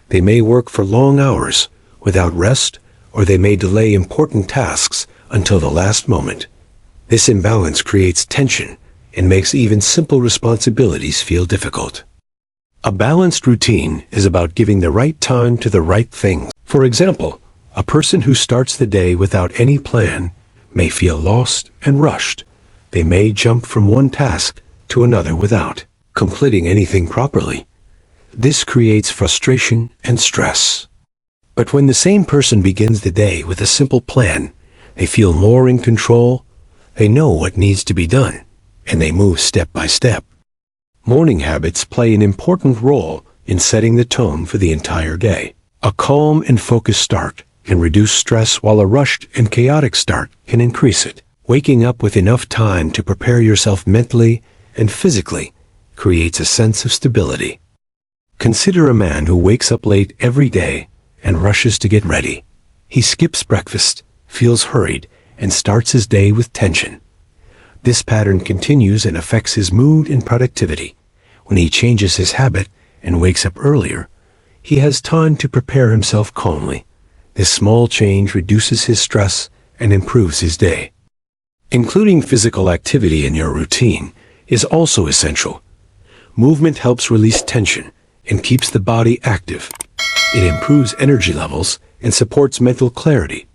They may work for long hours without rest, or they may delay important tasks until the last moment. This imbalance creates tension and makes even simple responsibilities feel difficult. A balanced routine is about giving the right time to the right things. For example, a person who starts the day without any plan may feel lost and rushed. They may jump from one task to another without completing anything properly. This creates frustration and stress. But when the same person begins the day with a simple plan, they feel more in control, they know what needs to be done, and they move step by step. Morning habits play an important role in setting the tone for the entire day. A calm and focused start can reduce stress, while a rushed and chaotic start can increase it. Waking up with enough time to prepare yourself mentally and physically creates a sense of stability. Consider a man who wakes up late every day and rushes to get ready. He skips breakfast, feels hurried, and starts his day with tension. This pattern continues and affects his mood and productivity. When he changes his habit and wakes up earlier, he has time to prepare himself calmly. This small change reduces his stress and improves his day. Including physical activity in your routine is also essential. Movement helps release tension and keeps the body active. It improves energy levels and supports mental clarity.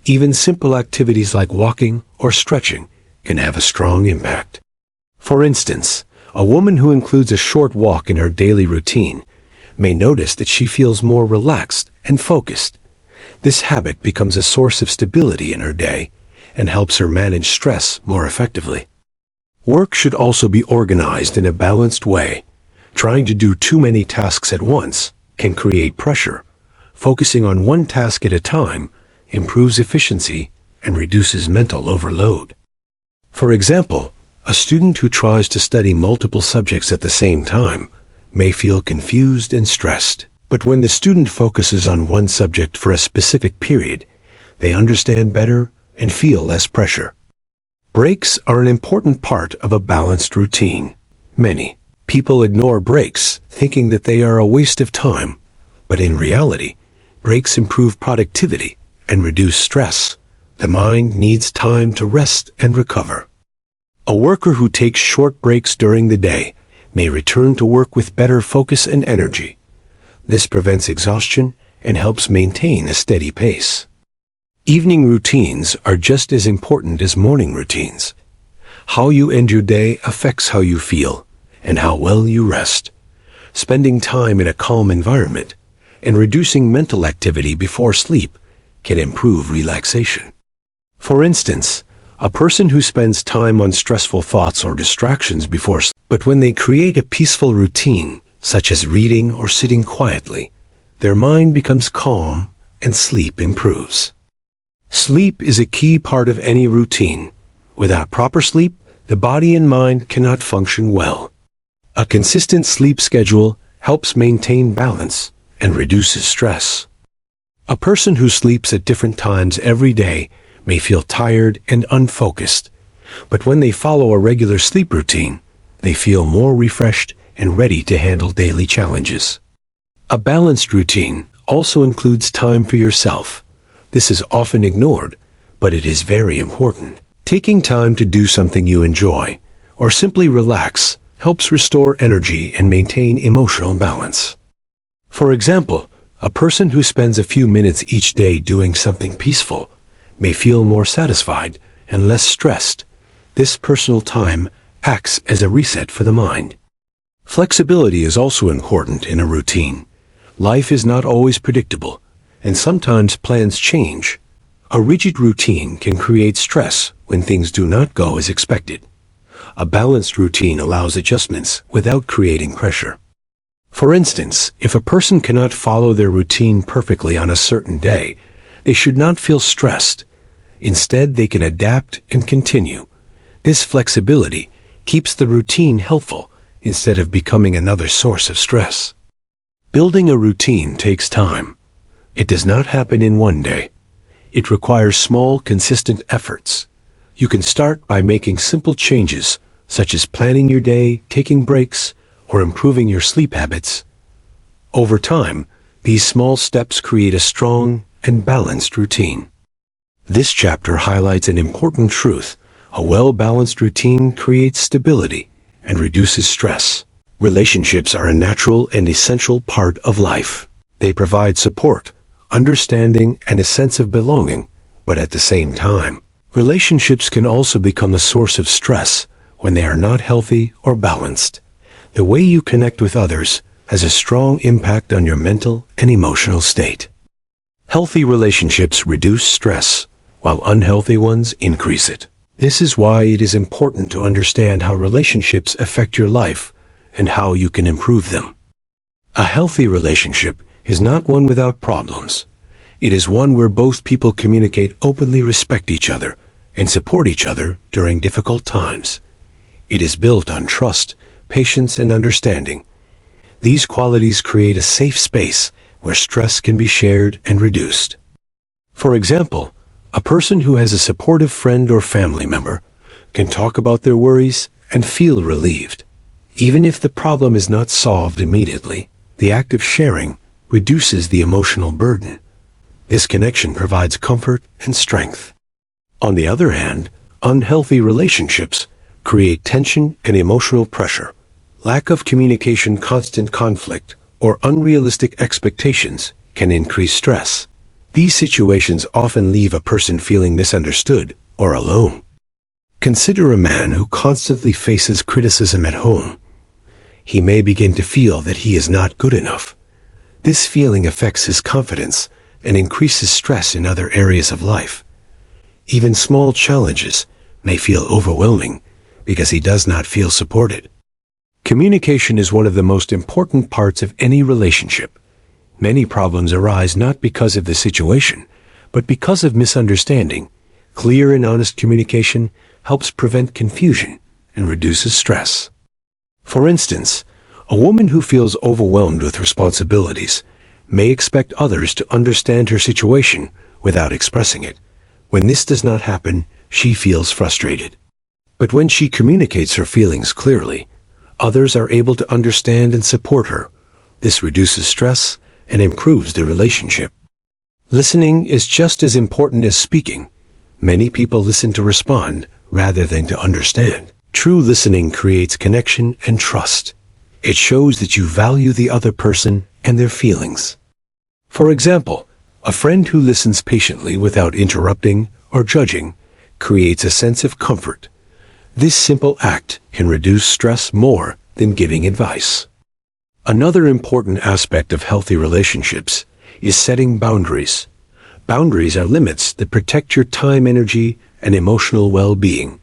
Even simple activities like walking or stretching can have a strong impact. For instance, a woman who includes a short walk in her daily routine may notice that she feels more relaxed and focused. This habit becomes a source of stability in her day and helps her manage stress more effectively. Work should also be organized in a balanced way. Trying to do too many tasks at once can create pressure. Focusing on one task at a time improves efficiency and reduces mental overload. For example, a student who tries to study multiple subjects at the same time may feel confused and stressed. But when the student focuses on one subject for a specific period, they understand better and feel less pressure. Breaks are an important part of a balanced routine. Many people ignore breaks, thinking that they are a waste of time. But in reality, breaks improve productivity and reduce stress. The mind needs time to rest and recover. A worker who takes short breaks during the day may return to work with better focus and energy. This prevents exhaustion and helps maintain a steady pace. Evening routines are just as important as morning routines. How you end your day affects how you feel and how well you rest. Spending time in a calm environment and reducing mental activity before sleep can improve relaxation. For instance, a person who spends time on stressful thoughts or distractions before sleep, but when they create a peaceful routine, such as reading or sitting quietly, their mind becomes calm and sleep improves. Sleep is a key part of any routine. Without proper sleep, the body and mind cannot function well. A consistent sleep schedule helps maintain balance and reduces stress. A person who sleeps at different times every day may feel tired and unfocused, but when they follow a regular sleep routine, they feel more refreshed and ready to handle daily challenges. A balanced routine also includes time for yourself. This is often ignored, but it is very important. Taking time to do something you enjoy, or simply relax, helps restore energy and maintain emotional balance. For example, a person who spends a few minutes each day doing something peaceful may feel more satisfied and less stressed. This personal time acts as a reset for the mind. Flexibility is also important in a routine. Life is not always predictable, and sometimes plans change. A rigid routine can create stress when things do not go as expected. A balanced routine allows adjustments without creating pressure. For instance, if a person cannot follow their routine perfectly on a certain day, they should not feel stressed. Instead, they can adapt and continue. This flexibility keeps the routine helpful instead of becoming another source of stress. Building a routine takes time. It does not happen in one day. It requires small, consistent efforts. You can start by making simple changes, such as planning your day, taking breaks, or improving your sleep habits. Over time, these small steps create a strong and balanced routine. This chapter highlights an important truth. A well-balanced routine creates stability and reduces stress. Relationships are a natural and essential part of life. They provide support, understanding, and a sense of belonging, but at the same time, relationships can also become a source of stress when they are not healthy or balanced. The way you connect with others has a strong impact on your mental and emotional state. Healthy relationships reduce stress, while unhealthy ones increase it. This is why it is important to understand how relationships affect your life and how you can improve them. A healthy relationship is not one without problems. It is one where both people communicate openly, respect each other, and support each other during difficult times. It is built on trust, patience, and understanding. These qualities create a safe space where stress can be shared and reduced. For example, a person who has a supportive friend or family member can talk about their worries and feel relieved. Even if the problem is not solved immediately, the act of sharing reduces the emotional burden. This connection provides comfort and strength. On the other hand, unhealthy relationships create tension and emotional pressure. Lack of communication, constant conflict, or unrealistic expectations can increase stress. These situations often leave a person feeling misunderstood or alone. Consider a man who constantly faces criticism at home. He may begin to feel that he is not good enough. This feeling affects his confidence and increases stress in other areas of life. Even small challenges may feel overwhelming because he does not feel supported. Communication is one of the most important parts of any relationship. Many problems arise not because of the situation, but because of misunderstanding. Clear and honest communication helps prevent confusion and reduces stress. For instance, a woman who feels overwhelmed with responsibilities may expect others to understand her situation without expressing it. When this does not happen, she feels frustrated. But when she communicates her feelings clearly, others are able to understand and support her. This reduces stress and improves the relationship. Listening is just as important as speaking. Many people listen to respond rather than to understand. True listening creates connection and trust. It shows that you value the other person and their feelings. For example, a friend who listens patiently without interrupting or judging creates a sense of comfort. This simple act can reduce stress more than giving advice. Another important aspect of healthy relationships is setting boundaries. Boundaries are limits that protect your time, energy, and emotional well-being.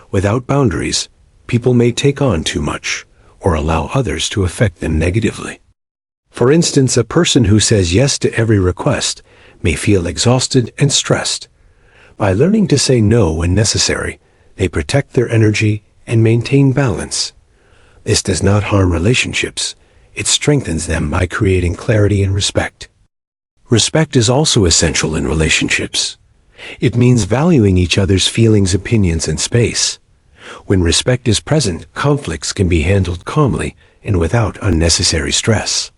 Without boundaries, people may take on too much or allow others to affect them negatively. For instance, a person who says yes to every request may feel exhausted and stressed. By learning to say no when necessary, they protect their energy and maintain balance. This does not harm relationships. It strengthens them by creating clarity and respect. Respect is also essential in relationships. It means valuing each other's feelings, opinions, and space. When respect is present, conflicts can be handled calmly and without unnecessary stress.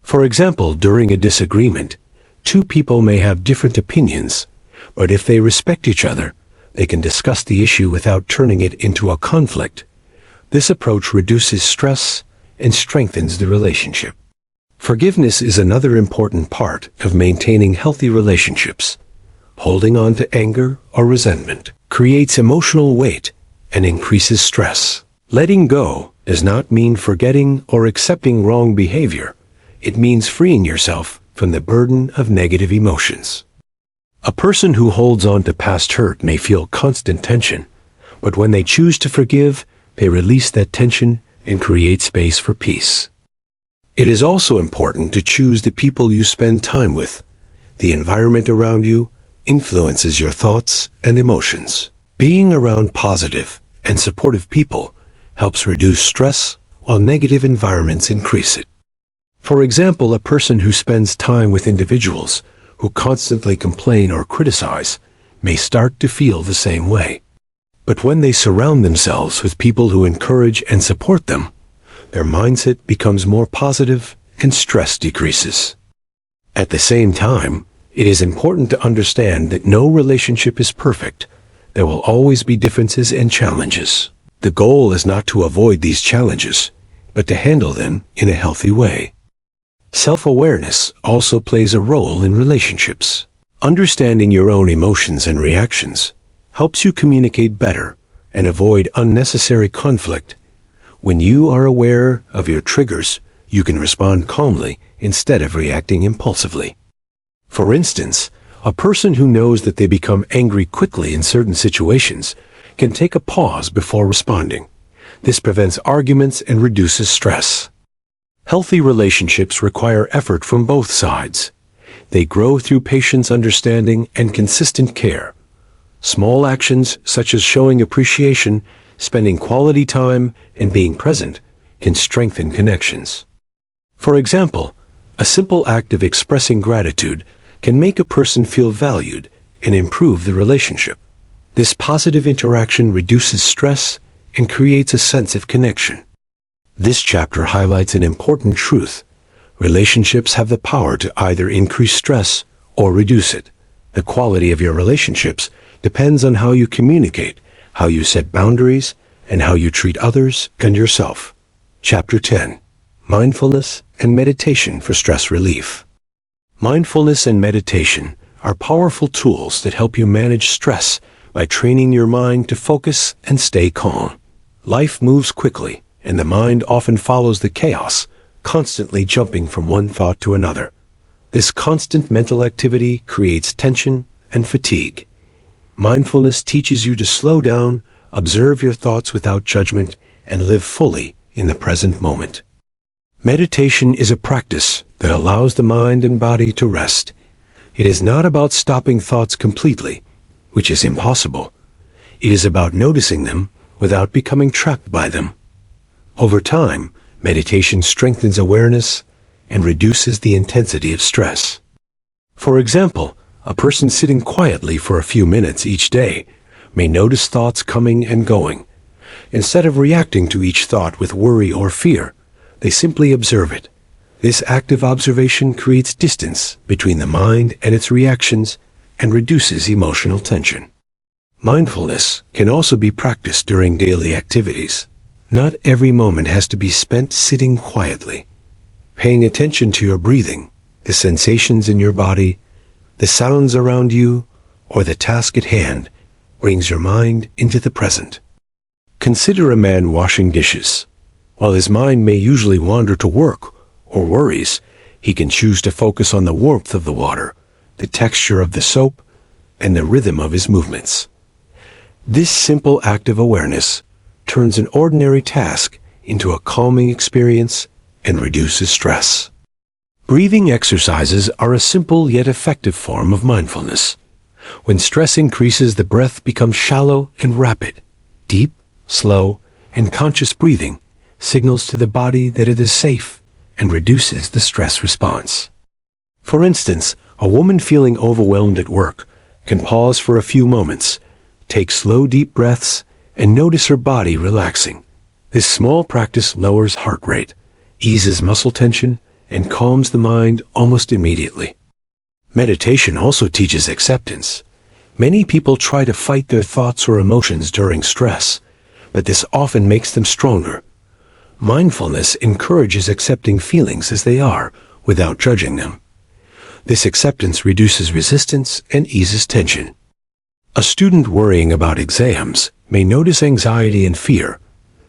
For example, during a disagreement, two people may have different opinions, but if they respect each other, they can discuss the issue without turning it into a conflict. This approach reduces stress and strengthens the relationship. Forgiveness is another important part of maintaining healthy relationships. Holding on to anger or resentment creates emotional weight and increases stress. Letting go does not mean forgetting or accepting wrong behavior. It means freeing yourself from the burden of negative emotions. A person who holds on to past hurt may feel constant tension, but when they choose to forgive, they release that tension and create space for peace. It is also important to choose the people you spend time with. The environment around you influences your thoughts and emotions. Being around positive and supportive people helps reduce stress, while negative environments increase it. For example, a person who spends time with individuals who constantly complain or criticize may start to feel the same way. But when they surround themselves with people who encourage and support them, their mindset becomes more positive and stress decreases. At the same time, it is important to understand that no relationship is perfect. There will always be differences and challenges. The goal is not to avoid these challenges, but to handle them in a healthy way. Self-awareness also plays a role in relationships. Understanding your own emotions and reactions helps you communicate better and avoid unnecessary conflict. When you are aware of your triggers, you can respond calmly instead of reacting impulsively. For instance, a person who knows that they become angry quickly in certain situations can take a pause before responding. This prevents arguments and reduces stress. Healthy relationships require effort from both sides. They grow through patience, understanding, and consistent care. Small actions such as showing appreciation, spending quality time, and being present can strengthen connections. For example, a simple act of expressing gratitude can make a person feel valued and improve the relationship. This positive interaction reduces stress and creates a sense of connection. This chapter highlights an important truth. Relationships have the power to either increase stress or reduce it. The quality of your relationships depends on how you communicate, how you set boundaries, and how you treat others and yourself. Chapter 10. Mindfulness and Meditation for Stress Relief. Mindfulness and meditation are powerful tools that help you manage stress by training your mind to focus and stay calm. Life moves quickly, and the mind often follows the chaos, constantly jumping from one thought to another. This constant mental activity creates tension and fatigue. Mindfulness teaches you to slow down, observe your thoughts without judgment, and live fully in the present moment. Meditation is a practice that allows the mind and body to rest. It is not about stopping thoughts completely. which is impossible. It is about noticing them without becoming trapped by them. Over time, meditation strengthens awareness and reduces the intensity of stress. For example, a person sitting quietly for a few minutes each day may notice thoughts coming and going. Instead of reacting to each thought with worry or fear, they simply observe it. This active observation creates distance between the mind and its reactions and reduces emotional tension. Mindfulness can also be practiced during daily activities. Not every moment has to be spent sitting quietly. Paying attention to your breathing, the sensations in your body, the sounds around you, or the task at hand brings your mind into the present. Consider a man washing dishes. While his mind may usually wander to work or worries, he can choose to focus on the warmth of the water, the texture of the soap, and the rhythm of his movements. This simple act of awareness turns an ordinary task into a calming experience and reduces stress. Breathing exercises are a simple yet effective form of mindfulness. When stress increases, the breath becomes shallow and rapid. Deep, slow, and conscious breathing signals to the body that it is safe and reduces the stress response. For instance, a woman feeling overwhelmed at work can pause for a few moments, take slow, deep breaths, and notice her body relaxing. This small practice lowers heart rate, eases muscle tension, and calms the mind almost immediately. Meditation also teaches acceptance. Many people try to fight their thoughts or emotions during stress, but this often makes them stronger. Mindfulness encourages accepting feelings as they are without judging them. This acceptance reduces resistance and eases tension. A student worrying about exams may notice anxiety and fear,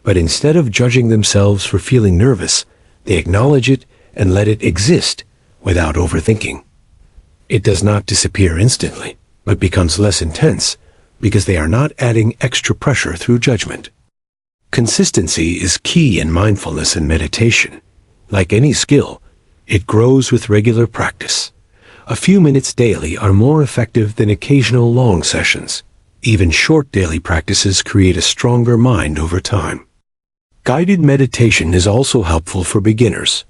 but instead of judging themselves for feeling nervous, they acknowledge it and let it exist without overthinking. It does not disappear instantly, but becomes less intense because they are not adding extra pressure through judgment. Consistency is key in mindfulness and meditation. Like any skill, it grows with regular practice. A few minutes daily are more effective than occasional long sessions. Even short daily practices create a stronger mind over time. Guided meditation is also helpful for beginners.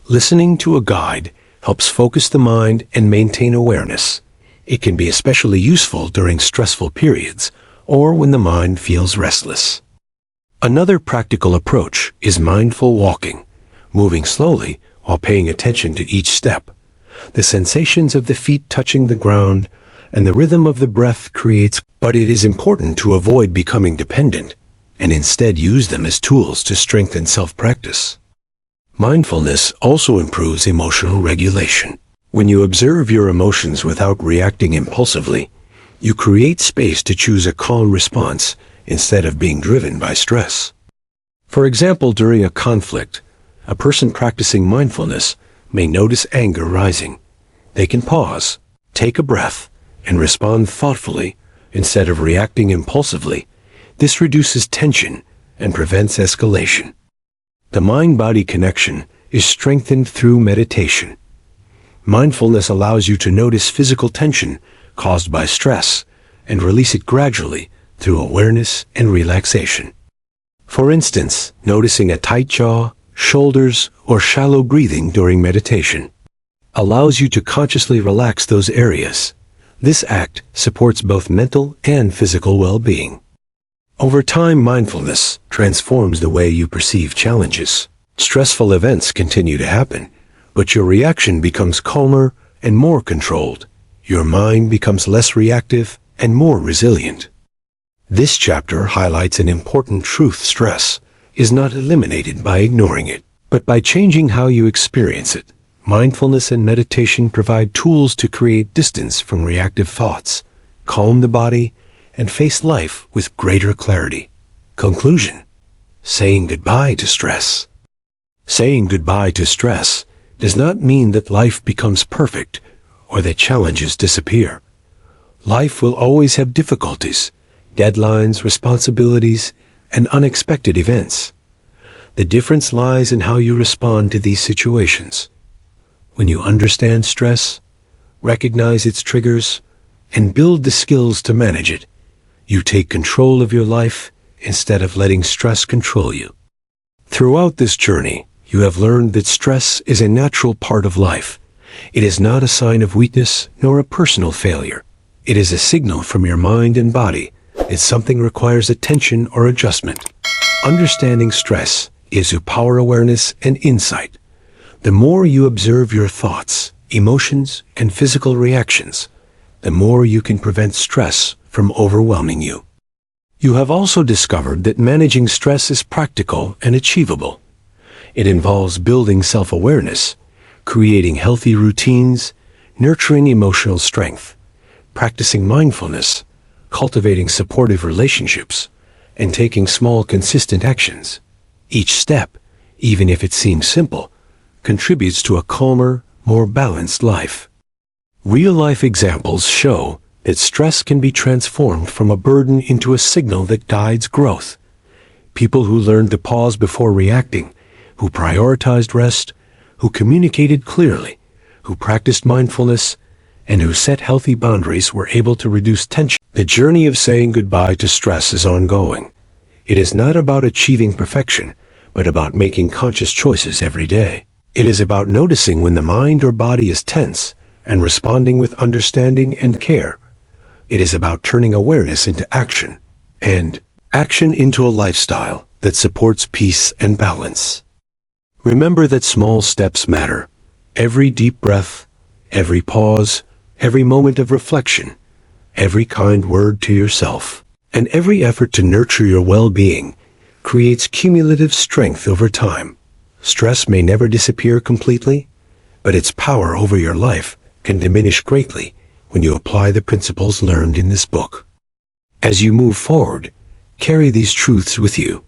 Listening to a guide helps focus the mind and maintain awareness. It can be especially useful during stressful periods or when the mind feels restless. Another practical approach is mindful walking, moving slowly while paying attention to each step. The sensations of the feet touching the ground and the rhythm of the breath creates, but it is important to avoid becoming dependent and instead use them as tools to strengthen self-practice. Mindfulness also improves emotional regulation. When you observe your emotions without reacting impulsively, you create space to choose a calm response instead of being driven by stress. For example, during a conflict, a person practicing mindfulness may notice anger rising. They can pause, take a breath, and respond thoughtfully instead of reacting impulsively. This reduces tension and prevents escalation. The mind-body connection is strengthened through meditation. Mindfulness allows you to notice physical tension caused by stress and release it gradually through awareness and relaxation. For instance, noticing a tight jaw, shoulders, or shallow breathing during meditation allows you to consciously relax those areas. This act supports both mental and physical well-being. Over time, mindfulness transforms the way you perceive challenges. Stressful events continue to happen, but your reaction becomes calmer and more controlled. Your mind becomes less reactive and more resilient. This chapter highlights an important truth: stress is not eliminated by ignoring it, but by changing how you experience it. Mindfulness and meditation provide tools to create distance from reactive thoughts, calm the body, and face life with greater clarity. Conclusion: saying goodbye to stress. Saying goodbye to stress does not mean that life becomes perfect or that challenges disappear. Life will always have difficulties, deadlines, responsibilities, and unexpected events. The difference lies in how you respond to these situations. When you understand stress, recognize its triggers, and build the skills to manage it. You take control of your life instead of letting stress control you. Throughout this journey, you have learned that stress is a natural part of life. It is not a sign of weakness nor a personal failure. It is a signal from your mind and body that something requires attention or adjustment. Understanding stress gives you power, awareness, and insight. The more you observe your thoughts, emotions, and physical reactions, the more you can prevent stress from overwhelming you. You have also discovered that managing stress is practical and achievable. It involves building self-awareness, creating healthy routines, nurturing emotional strength, practicing mindfulness, cultivating supportive relationships, and taking small, consistent actions. Each step, even if it seems simple, contributes to a calmer, more balanced life. Real-life examples show that stress can be transformed from a burden into a signal that guides growth. People who learned to pause before reacting, who prioritized rest, who communicated clearly, who practiced mindfulness, and who set healthy boundaries were able to reduce tension. The journey of saying goodbye to stress is ongoing. It is not about achieving perfection, but about making conscious choices every day. It is about noticing when the mind or body is tense and responding with understanding and care. It is about turning awareness into action, and action into a lifestyle that supports peace and balance. Remember that small steps matter. Every deep breath, every pause, every moment of reflection, every kind word to yourself, and every effort to nurture your well-being creates cumulative strength over time. Stress may never disappear completely, but its power over your life can diminish greatly when you apply the principles learned in this book. As you move forward, carry these truths with you.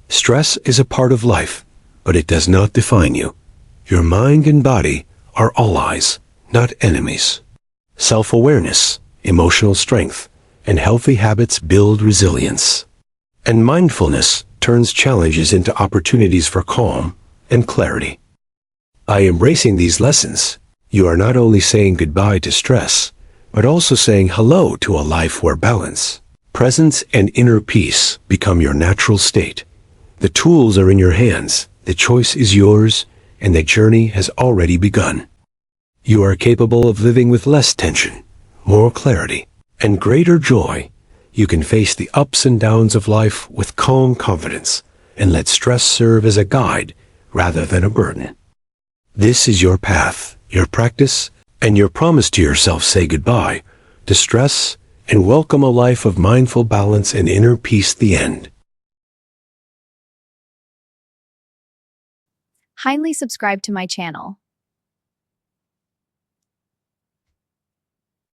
Stress is a part of life, but it does not define you. Your mind and body are allies, not enemies. Self-awareness, emotional strength, and healthy habits build resilience. And mindfulness turns challenges into opportunities for calm and clarity. By embracing these lessons, you are not only saying goodbye to stress, but also saying hello to a life where balance, presence, and inner peace become your natural state. The tools are in your hands, the choice is yours, and the journey has already begun. You are capable of living with less tension, more clarity, and greater joy. You can face the ups and downs of life with calm confidence and let stress serve as a guide rather than a burden. This is your path, your practice, and your promise to yourself. Say goodbye to stress and welcome a life of mindful balance and inner peace. The end. Kindly subscribe to my channel.